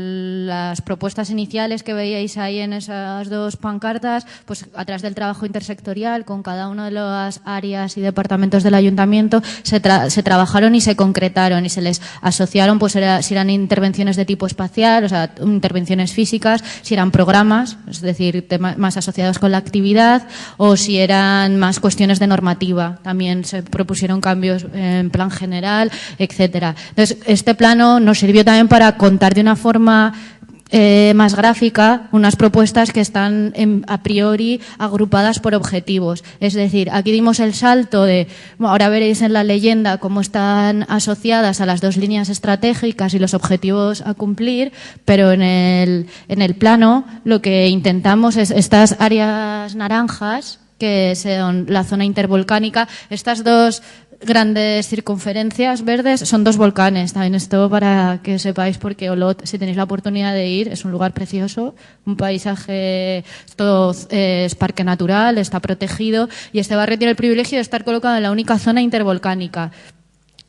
Speaker 3: las propuestas iniciales que veíais ahí en esas 2 pancartas, pues a través del trabajo intersectorial con cada una de las áreas y departamentos del ayuntamiento se trabajaron y se concretaron y se les asociaron, pues si eran intervenciones de tipo espacial, o sea, intervenciones físicas, si eran programas, es decir, temas más asociados con la actividad, o si eran más cuestiones de normativa. También se propusieron cambios en plan general, etcétera. Entonces, este plano nos sirvió también para contar de una forma más gráfica unas propuestas que están a priori agrupadas por objetivos. Es decir, aquí dimos el salto de, bueno, ahora veréis en la leyenda cómo están asociadas a las 2 líneas estratégicas y los objetivos a cumplir, pero en el plano lo que intentamos es estas áreas naranjas, que son la zona intervolcánica, estas 2 grandes circunferencias verdes son 2 volcanes. También esto para que sepáis, porque Olot, si tenéis la oportunidad de ir, es un lugar precioso, un paisaje, todo es parque natural, está protegido y este barrio tiene el privilegio de estar colocado en la única zona intervolcánica.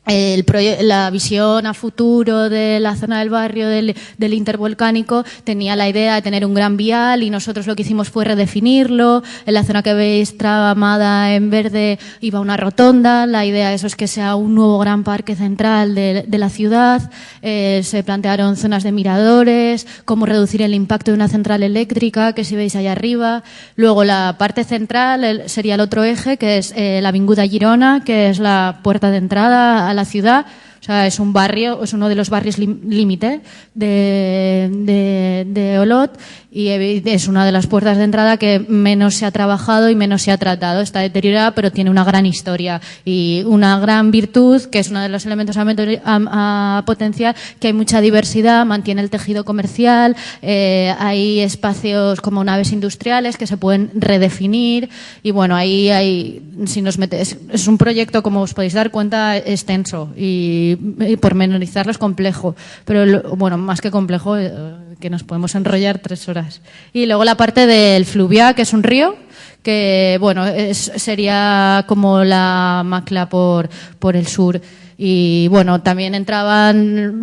Speaker 3: La visión a futuro de la zona del barrio del intervolcánico tenía la idea de tener un gran vial y nosotros lo que hicimos fue redefinirlo. En la zona que veis tramada en verde iba una rotonda. La idea eso es que sea un nuevo gran parque central de la ciudad. Se plantearon zonas de miradores, cómo reducir el impacto de una central eléctrica, que si veis allá arriba. Luego la parte central sería el otro eje, que es la Avinguda Girona, que es la puerta de entrada a la ciudad, O sea, es un barrio, es uno de los barrios límite de Olot y es una de las puertas de entrada que menos se ha trabajado y menos se ha tratado. Está deteriorada, pero tiene una gran historia y una gran virtud, que es uno de los elementos a potenciar, que hay mucha diversidad, mantiene el tejido comercial, hay espacios como naves industriales que se pueden redefinir y bueno, ahí hay, si nos metes, es un proyecto, como os podéis dar cuenta, extenso y pormenorizarlo es complejo, pero bueno, más que complejo, que nos podemos enrollar 3 horas. Y luego la parte del Fluvià, que es un río, que bueno, sería como la Macla por el sur. Y bueno, también entraban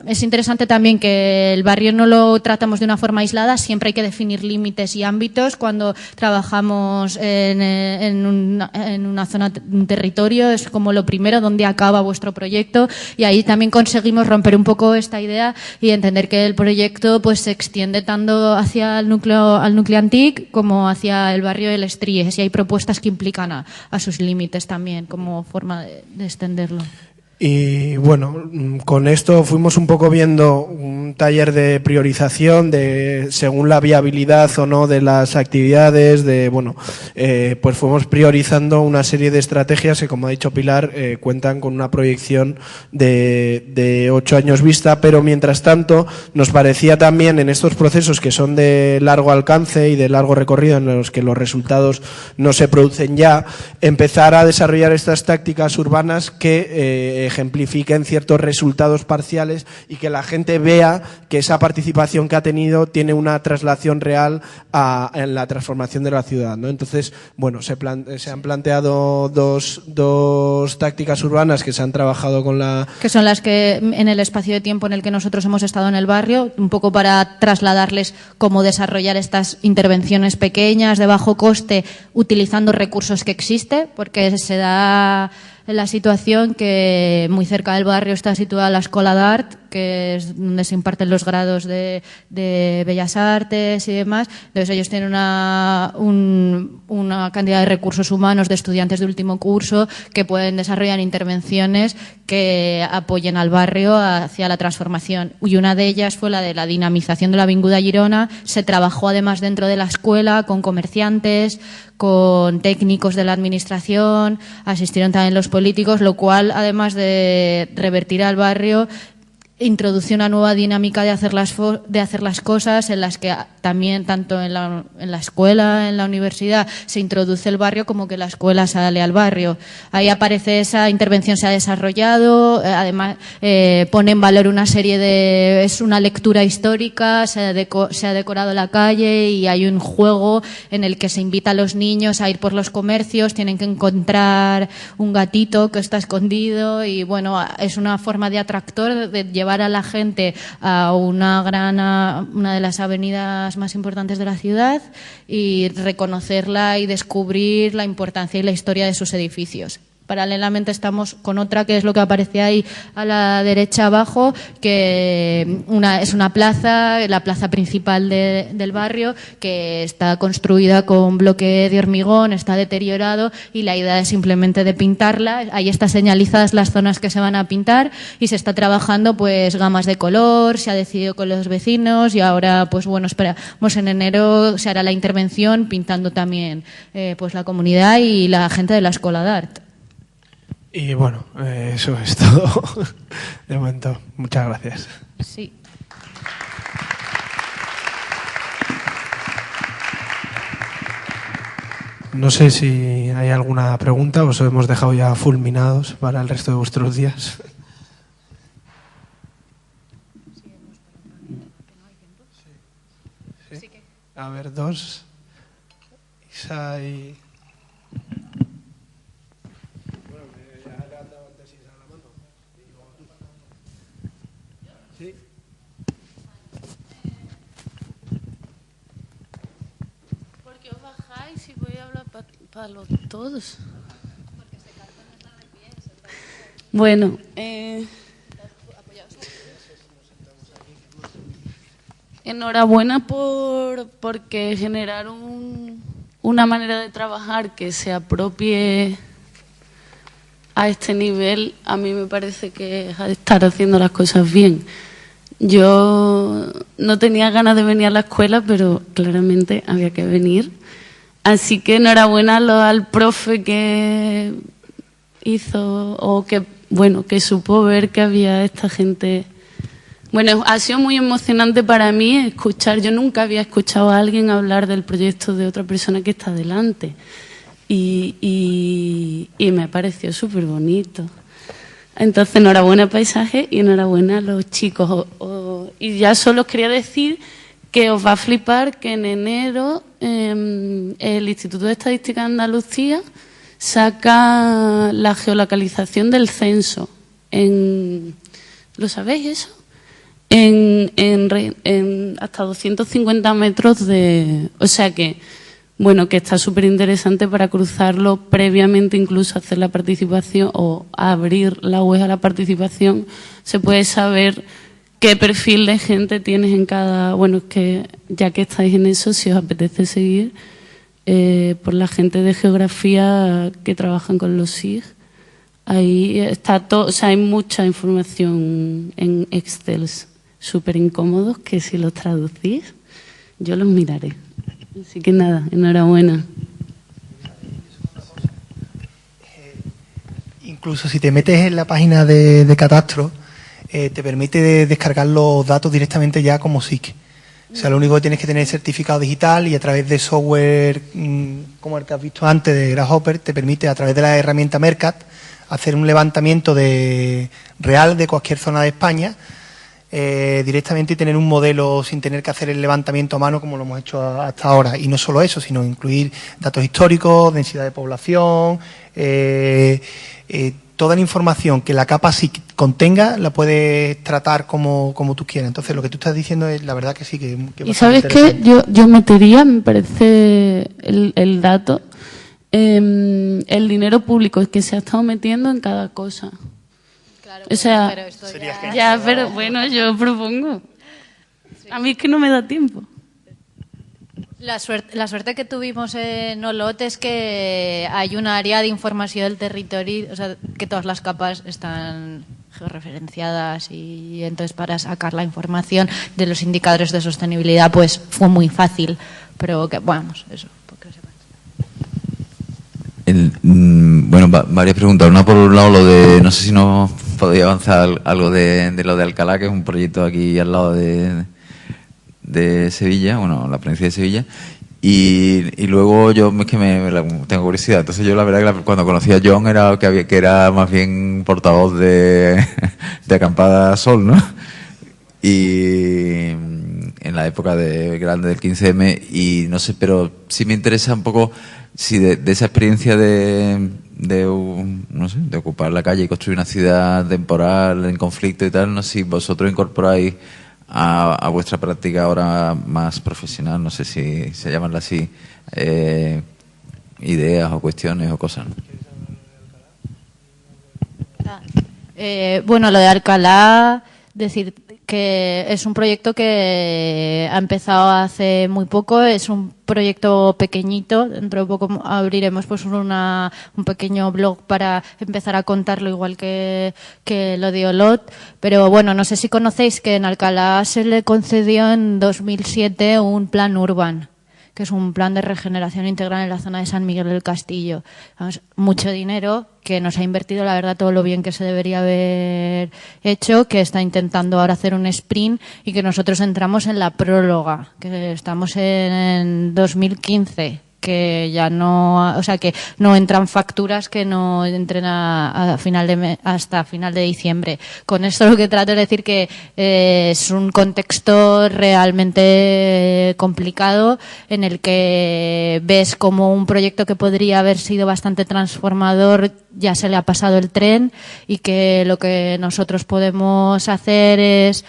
Speaker 3: es interesante también que el barrio no lo tratamos de una forma aislada, siempre hay que definir límites y ámbitos cuando trabajamos en una zona, un territorio, es como lo primero, donde acaba vuestro proyecto, y ahí también conseguimos romper un poco esta idea y entender que el proyecto pues se extiende tanto hacia el núcleo antic como hacia el barrio del Estríes, y hay propuestas que implican a sus límites también como forma de extenderlo.
Speaker 2: Y bueno, con esto fuimos un poco viendo un taller de priorización de según la viabilidad o no de las actividades, pues fuimos priorizando una serie de estrategias que, como ha dicho Pilar, cuentan con una proyección de 8 años vista, pero mientras tanto nos parecía también en estos procesos que son de largo alcance y de largo recorrido, en los que los resultados no se producen ya, empezar a desarrollar estas tácticas urbanas que ejemplifiquen ciertos resultados parciales y que la gente vea que esa participación que ha tenido tiene una traslación real en la transformación de la ciudad, ¿no? Entonces, bueno, se han planteado dos tácticas urbanas que se han trabajado con la...
Speaker 3: Que son las que en el espacio de tiempo en el que nosotros hemos estado en el barrio, un poco para trasladarles cómo desarrollar estas intervenciones pequeñas de bajo coste utilizando recursos que existen, porque se da la situación que muy cerca del barrio está situada la Escola d'Art, que es donde se imparten los grados de Bellas Artes y demás. Entonces ellos tienen una cantidad de recursos humanos de estudiantes de último curso que pueden desarrollar intervenciones que apoyen al barrio hacia la transformación. Y una de ellas fue la de la dinamización de la Avinguda Girona. Se trabajó además dentro de la escuela con comerciantes, con técnicos de la administración, asistieron también los políticos, lo cual, además de revertir al barrio, introduce una nueva dinámica de hacer las cosas, en las que también, tanto en la escuela, en la universidad, se introduce el barrio como que la escuela sale al barrio. Ahí aparece esa intervención, se ha desarrollado, además pone en valor una serie de... es una lectura histórica, se ha decorado la calle y hay un juego en el que se invita a los niños a ir por los comercios, tienen que encontrar un gatito que está escondido y bueno, es una forma de atractor, de llevar a la gente a una de las avenidas más importantes de la ciudad y reconocerla y descubrir la importancia y la historia de sus edificios. Paralelamente estamos con otra, que es lo que aparece ahí a la derecha abajo, que es una plaza, la plaza principal del barrio, que está construida con bloque de hormigón, está deteriorado y la idea es simplemente de pintarla. Ahí están señalizadas las zonas que se van a pintar y se está trabajando pues gamas de color, se ha decidido con los vecinos y ahora pues bueno, esperamos en enero se hará la intervención pintando también pues la comunidad y la gente de la Escola d'Art.
Speaker 2: Y bueno, eso es todo de momento. Muchas gracias.
Speaker 3: Sí.
Speaker 2: No sé si hay alguna pregunta, os hemos dejado ya fulminados para el resto de vuestros días. Sí. A ver, 2. Isa y...
Speaker 7: ¿Por qué os bajáis si voy a hablar para los todos? Bueno, enhorabuena porque generar una manera de trabajar que se apropie a este nivel, a mí me parece que es estar haciendo las cosas bien. Yo no tenía ganas de venir a la escuela, pero claramente había que venir. Así que enhorabuena al profe que hizo, o que, bueno, que supo ver que había esta gente. Bueno, ha sido muy emocionante para mí escuchar. Yo nunca había escuchado a alguien hablar del proyecto de otra persona que está delante. Y me pareció súper bonito. Entonces, enhorabuena Paisaje y enhorabuena a los chicos. Y ya solo os quería decir que os va a flipar que en enero el Instituto de Estadística de Andalucía saca la geolocalización del censo. ¿Lo sabéis eso? En hasta 250 metros de... O sea que, bueno, que está súper interesante para cruzarlo previamente, incluso hacer la participación o abrir la web a la participación. Se puede saber qué perfil de gente tienes en cada... Bueno, es que ya que estáis en eso, si os apetece seguir, por la gente de geografía que trabajan con los SIG, ahí está todo, o sea, hay mucha información en Excel, súper incómodos, que si los traducís, yo los miraré. Así que nada, enhorabuena.
Speaker 6: Incluso si te metes en la página de Catastro, te permite descargar los datos directamente ya como SIC. O sea, lo único que tienes que tener es certificado digital y a través de software como el que has visto antes de Grasshopper, te permite a través de la herramienta Mercat hacer un levantamiento real de cualquier zona de España directamente y tener un modelo sin tener que hacer el levantamiento a mano como lo hemos hecho hasta ahora. Y no solo eso, sino incluir datos históricos, densidad de población, toda la información que la capa SIC contenga la puedes tratar como tú quieras. Entonces, lo que tú estás diciendo es la verdad que sí que
Speaker 7: ¿Y sabes qué? Yo metería, me parece el dato, el dinero público que se ha estado metiendo en cada cosa.
Speaker 3: Claro,
Speaker 7: o sea,
Speaker 3: pero esto
Speaker 7: pero bueno, yo propongo. Sí. A mí es que no me da tiempo.
Speaker 3: La suerte que tuvimos en Olot es que hay un área de información del territorio, o sea, que todas las capas están georreferenciadas y entonces para sacar la información de los indicadores de sostenibilidad pues fue muy fácil, pero que, vamos, eso, porque lo sepas.
Speaker 8: Bueno, varias preguntas. Una por un lado, lo de, no sé si nos podéis avanzar algo de lo de Alcalá, que es un proyecto aquí al lado de Sevilla, bueno, la provincia de Sevilla, y luego yo es que tengo curiosidad. Entonces yo la verdad que cuando conocí a John que era más bien portavoz de Acampada Sol, ¿no? Y en la época grande del 15M, y no sé, pero sí me interesa un poco si de esa experiencia no sé, de ocupar la calle y construir una ciudad temporal en conflicto y tal, no sé si vosotros incorporáis a vuestra práctica ahora más profesional, no sé si se llaman así, ideas o cuestiones o cosas, ¿no?
Speaker 3: Bueno, lo de Alcalá, decir que es un proyecto que ha empezado hace muy poco, es un proyecto pequeñito, dentro de poco abriremos pues un pequeño blog para empezar a contarlo igual que lo de Olot, pero bueno, no sé si conocéis que en Alcalá se le concedió en 2007 un plan urban, que es un plan de regeneración integral en la zona de San Miguel del Castillo. Vamos, mucho dinero que nos ha invertido, la verdad, todo lo bien que se debería haber hecho, que está intentando ahora hacer un sprint y que nosotros entramos en la próloga, que estamos en 2015, que ya no, o sea, que no entran facturas que no entren hasta final de diciembre. Con esto lo que trato es decir que es un contexto realmente complicado en el que ves como un proyecto que podría haber sido bastante transformador ya se le ha pasado el tren y que lo que nosotros podemos hacer es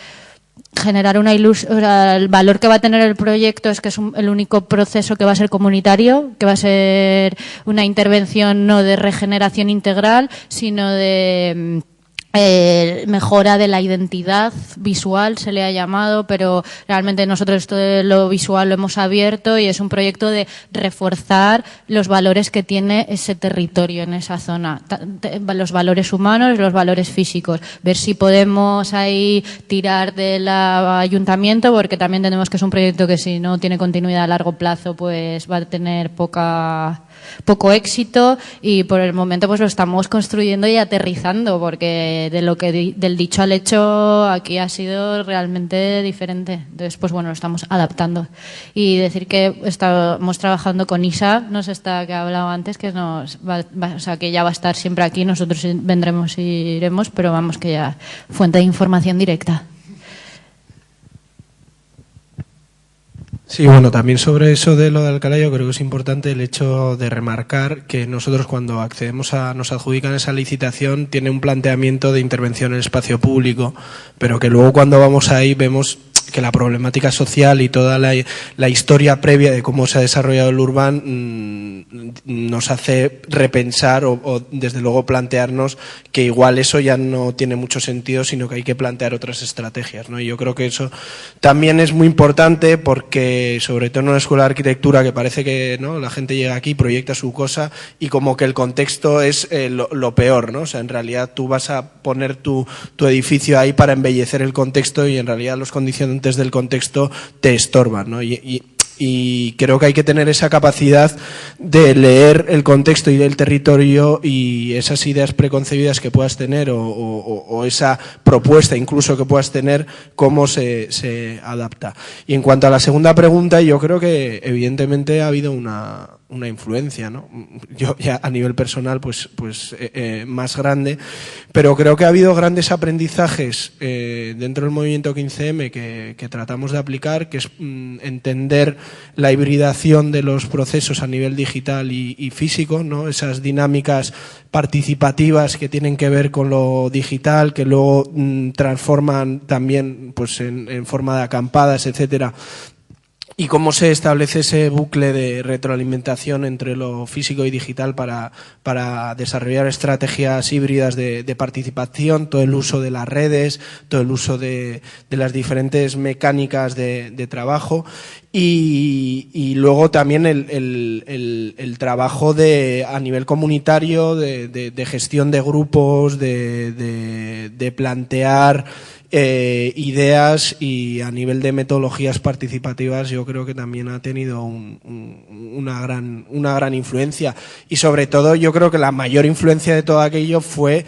Speaker 3: generar una ilusión. El valor que va a tener el proyecto es que es el único proceso que va a ser comunitario, que va a ser una intervención no de regeneración integral, sino de mejora de la identidad visual, se le ha llamado, pero realmente nosotros esto de lo visual lo hemos abierto y es un proyecto de reforzar los valores que tiene ese territorio en esa zona, los valores humanos, los valores físicos, ver si podemos ahí tirar del ayuntamiento, porque también tenemos que es un proyecto que si no tiene continuidad a largo plazo pues va a tener poco éxito, y por el momento pues lo estamos construyendo y aterrizando, porque del dicho al hecho aquí ha sido realmente diferente. Entonces pues bueno, lo estamos adaptando. Y decir que estamos trabajando con Isa, que ha hablado antes, que o sea, que ya va a estar siempre aquí, nosotros vendremos y iremos, pero vamos, que ya fuente de información directa.
Speaker 2: Sí, bueno, también sobre eso de lo de Alcalá, yo creo que es importante el hecho de remarcar que nosotros cuando nos adjudican esa licitación tiene un planteamiento de intervención en el espacio público, pero que luego cuando vamos ahí vemos que la problemática social y toda la historia previa de cómo se ha desarrollado el Urban nos hace repensar o desde luego plantearnos que igual eso ya no tiene mucho sentido, sino que hay que plantear otras estrategias, ¿no? Y yo creo que eso también es muy importante, porque sobre todo en una escuela de arquitectura que parece que, ¿no?, la gente llega aquí, proyecta su cosa y como que el contexto es lo peor, ¿no? O sea, en realidad tú vas a poner tu edificio ahí para embellecer el contexto y en realidad los condicionantes del contexto te estorban, ¿no? Y creo que hay que tener esa capacidad de leer el contexto y del territorio y esas ideas preconcebidas que puedas tener o esa propuesta incluso que puedas tener, cómo se adapta. Y en cuanto a la segunda pregunta, yo creo que evidentemente ha habido una influencia, ¿no? Yo ya a nivel personal pues más grande, pero creo que ha habido grandes aprendizajes dentro del movimiento 15M que tratamos de aplicar, que es entender la hibridación de los procesos a nivel digital y físico, ¿no? Esas dinámicas participativas que tienen que ver con lo digital, que luego transforman también pues en forma de acampadas, etcétera. Y cómo se establece ese bucle de retroalimentación entre lo físico y digital para desarrollar estrategias híbridas de participación, todo el uso de las redes, todo el uso de las diferentes mecánicas de trabajo y luego también el trabajo a nivel comunitario de gestión de grupos, de plantear ideas, y a nivel de metodologías participativas yo creo que también ha tenido una gran influencia, y sobre todo yo creo que la mayor influencia de todo aquello fue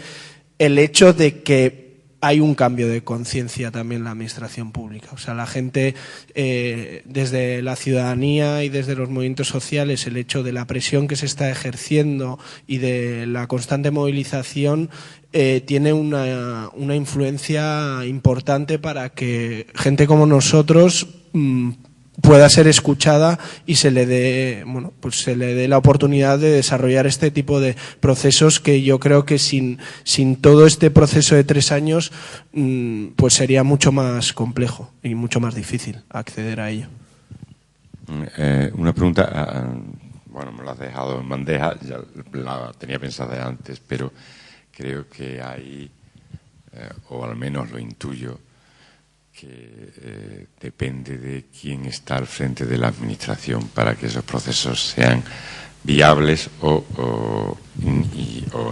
Speaker 2: el hecho de que hay un cambio de conciencia también en la administración pública. O sea, la gente, desde la ciudadanía y desde los movimientos sociales, el hecho de la presión que se está ejerciendo y de la constante movilización tiene una influencia importante para que gente como nosotros pueda ser escuchada y se le dé la oportunidad de desarrollar este tipo de procesos, que yo creo que sin todo este proceso de 3 años pues sería mucho más complejo y mucho más difícil acceder a ello.
Speaker 1: Una pregunta, bueno, me la has dejado en bandeja, ya la tenía pensada antes, pero creo que hay, o al menos lo intuyo, que depende de quién está al frente de la administración para que esos procesos sean viables o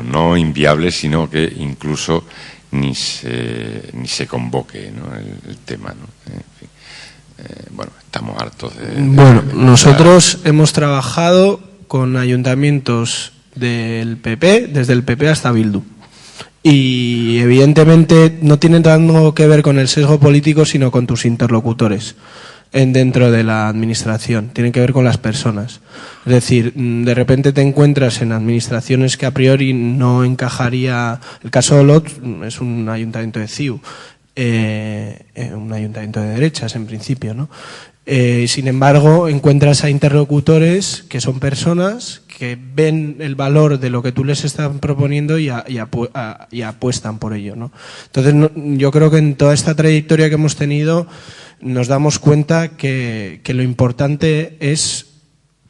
Speaker 1: no inviables, sino que incluso ni se convoque, ¿no?, el tema, ¿no? En fin, bueno, estamos hartos de...
Speaker 2: Bueno, nosotros hemos trabajado con ayuntamientos del PP, desde el PP hasta Bildu. Y evidentemente no tiene tanto que ver con el sesgo político, sino con tus interlocutores dentro de la administración. Tienen que ver con las personas. Es decir, de repente te encuentras en administraciones que a priori no encajaría. El caso de Olot es un ayuntamiento de CIU, un ayuntamiento de derechas en principio, ¿no? Sin embargo, encuentras a interlocutores que son personas que ven el valor de lo que tú les estás proponiendo y apuestan por ello, ¿no? Entonces, yo creo que en toda esta trayectoria que hemos tenido nos damos cuenta que lo importante es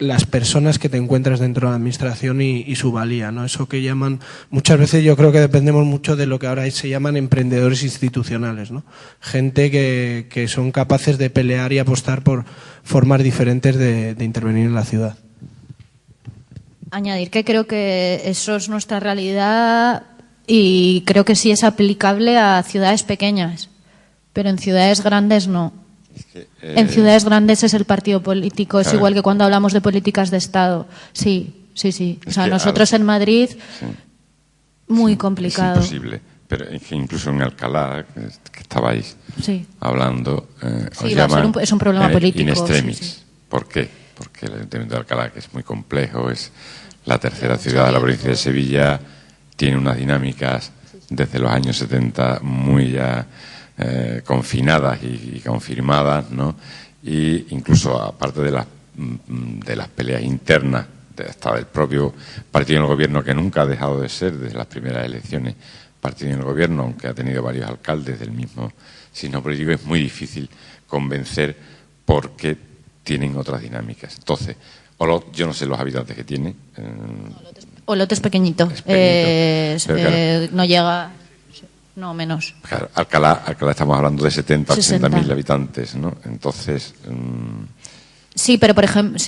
Speaker 2: las personas que te encuentras dentro de la administración y su valía, ¿no? Eso que llaman, muchas veces yo creo que dependemos mucho de lo que ahora se llaman emprendedores institucionales, ¿no? Gente que son capaces de pelear y apostar por formas diferentes de intervenir en la ciudad.
Speaker 3: Añadir que creo que eso es nuestra realidad y creo que sí es aplicable a ciudades pequeñas, pero en ciudades grandes no. En ciudades grandes es el partido político, es igual que cuando hablamos de políticas de Estado. Sí. O sea, nosotros en Madrid, muy complicado.
Speaker 1: Es imposible, pero incluso en Alcalá, que estabais hablando, os llaman
Speaker 3: es un problema político.
Speaker 1: In extremis. Sí. ¿Por qué? Porque el Ayuntamiento de Alcalá, que es muy complejo, es la tercera ciudad de la provincia de Sevilla, tiene unas dinámicas desde los años 70 muy ya confinadas y confirmadas, ¿no? Y incluso aparte de las peleas internas hasta del propio partido en el gobierno, que nunca ha dejado de ser desde las primeras elecciones partido en el gobierno, aunque ha tenido varios alcaldes del mismo signo político, es muy difícil convencer porque tienen otras dinámicas. Entonces, yo no sé los habitantes que tiene.
Speaker 3: Olot es pequeñito, no llega. No, menos.
Speaker 1: Claro, Alcalá estamos hablando de 70, 80.000 habitantes, ¿no? Entonces...
Speaker 3: Sí, pero por ejemplo,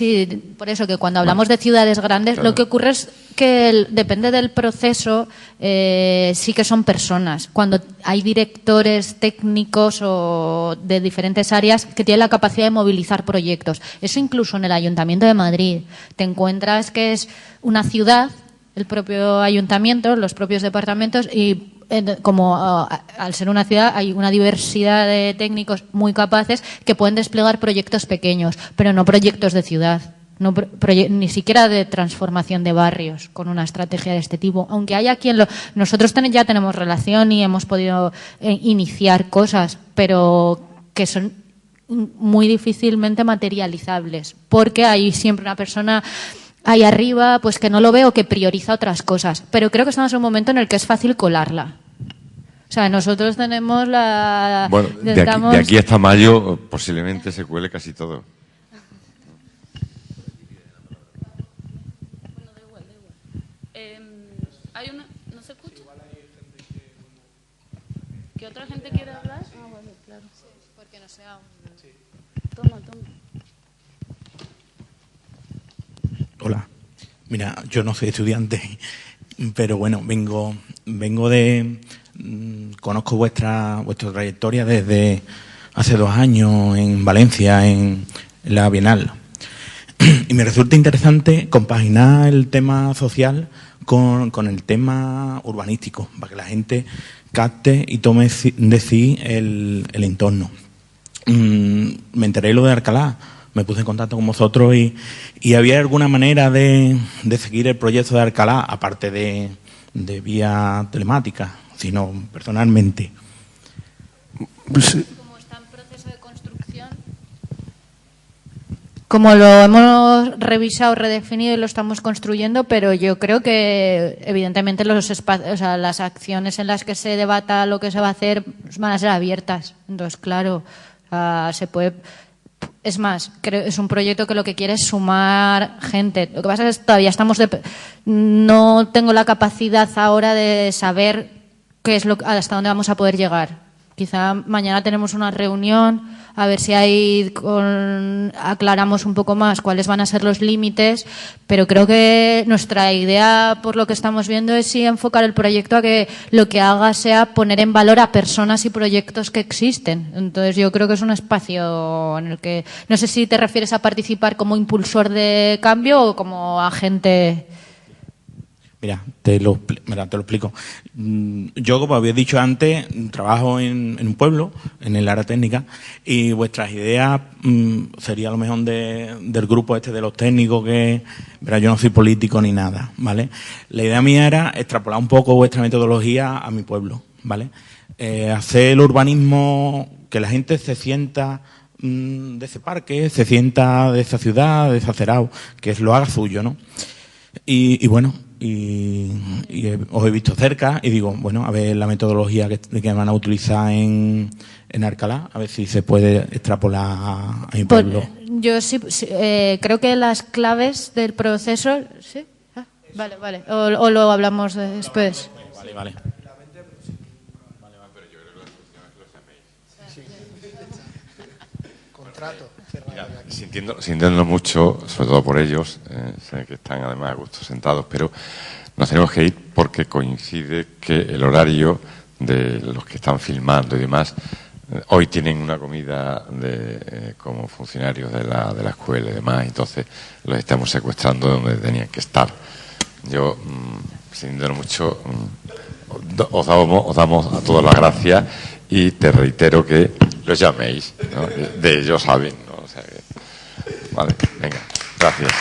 Speaker 3: por eso que cuando hablamos de ciudades grandes, lo que ocurre es que depende del proceso, sí que son personas. Cuando hay directores técnicos o de diferentes áreas que tienen la capacidad de movilizar proyectos. Eso incluso en el Ayuntamiento de Madrid. Te encuentras que es una ciudad, el propio ayuntamiento, los propios departamentos y como al ser una ciudad hay una diversidad de técnicos muy capaces que pueden desplegar proyectos pequeños, pero no proyectos de ciudad, ni siquiera de transformación de barrios con una estrategia de este tipo, aunque haya quien nosotros ya tenemos relación y hemos podido iniciar cosas, pero que son muy difícilmente materializables, porque hay siempre una persona ahí arriba, pues que no lo veo, que prioriza otras cosas. Pero creo que estamos en un momento en el que es fácil colarla. O sea, nosotros tenemos la...
Speaker 1: Bueno, de aquí hasta mayo posiblemente se cuele casi todo.
Speaker 7: Hay una... ¿No se escucha? ¿Que otra gente quiere hablar? Ah, bueno, claro. Sí, porque no sea un... Toma.
Speaker 9: Hola, mira, yo no soy estudiante, pero bueno, vengo de... Conozco vuestra trayectoria desde hace 2 años en Valencia, en la Bienal. Y me resulta interesante compaginar el tema social con el tema urbanístico, para que la gente capte y tome de sí el entorno. Me enteré de lo de Alcalá. Me puse en contacto con vosotros y había alguna manera de seguir el proyecto de Alcalá, aparte de vía telemática, sino personalmente.
Speaker 3: Como está en proceso de construcción, como lo hemos revisado, redefinido y lo estamos construyendo, pero yo creo que evidentemente los espacios, o sea, las acciones en las que se debata lo que se va a hacer van a ser abiertas. Entonces, claro, se puede... Es más, creo es un proyecto que lo que quiere es sumar gente. Lo que pasa es que todavía no tengo la capacidad ahora de saber qué es hasta dónde vamos a poder llegar. Quizá mañana tenemos una reunión a ver si aclaramos un poco más cuáles van a ser los límites, pero creo que nuestra idea, por lo que estamos viendo, es sí enfocar el proyecto a que lo que haga sea poner en valor a personas y proyectos que existen. Entonces yo creo que es un espacio en el que, no sé si te refieres a participar como impulsor de cambio o como agente.
Speaker 9: Mira, te lo explico. Yo, como había dicho antes, trabajo en un pueblo, en el área técnica, y vuestras ideas sería a lo mejor del grupo de los técnicos que... Pero yo no soy político ni nada, ¿vale? La idea mía era extrapolar un poco vuestra metodología a mi pueblo, ¿vale? Hacer el urbanismo, que la gente se sienta de ese parque, se sienta de esa ciudad, de ese acerado, que lo haga suyo, ¿no? Y bueno... Y os he visto cerca y digo, bueno, a ver la metodología que van a utilizar en Alcalá, a ver si se puede extrapolar a mi pueblo.
Speaker 3: Yo sí, creo que las claves del proceso... ¿Sí? Ah, vale. O lo hablamos después.
Speaker 9: Vale.
Speaker 6: Contrato.
Speaker 1: Sintiéndolo mucho, sobre todo por ellos, sé que están además a gusto sentados, pero nos tenemos que ir porque coincide que el horario de los que están filmando y demás, hoy tienen una comida como funcionarios de la escuela y demás, entonces los estamos secuestrando donde tenían que estar. Yo, sintiéndolo mucho, os damos a todos las gracias y te reitero que los llaméis, ¿no? De ellos saben, ¿no? O sea que, vale, venga, gracias.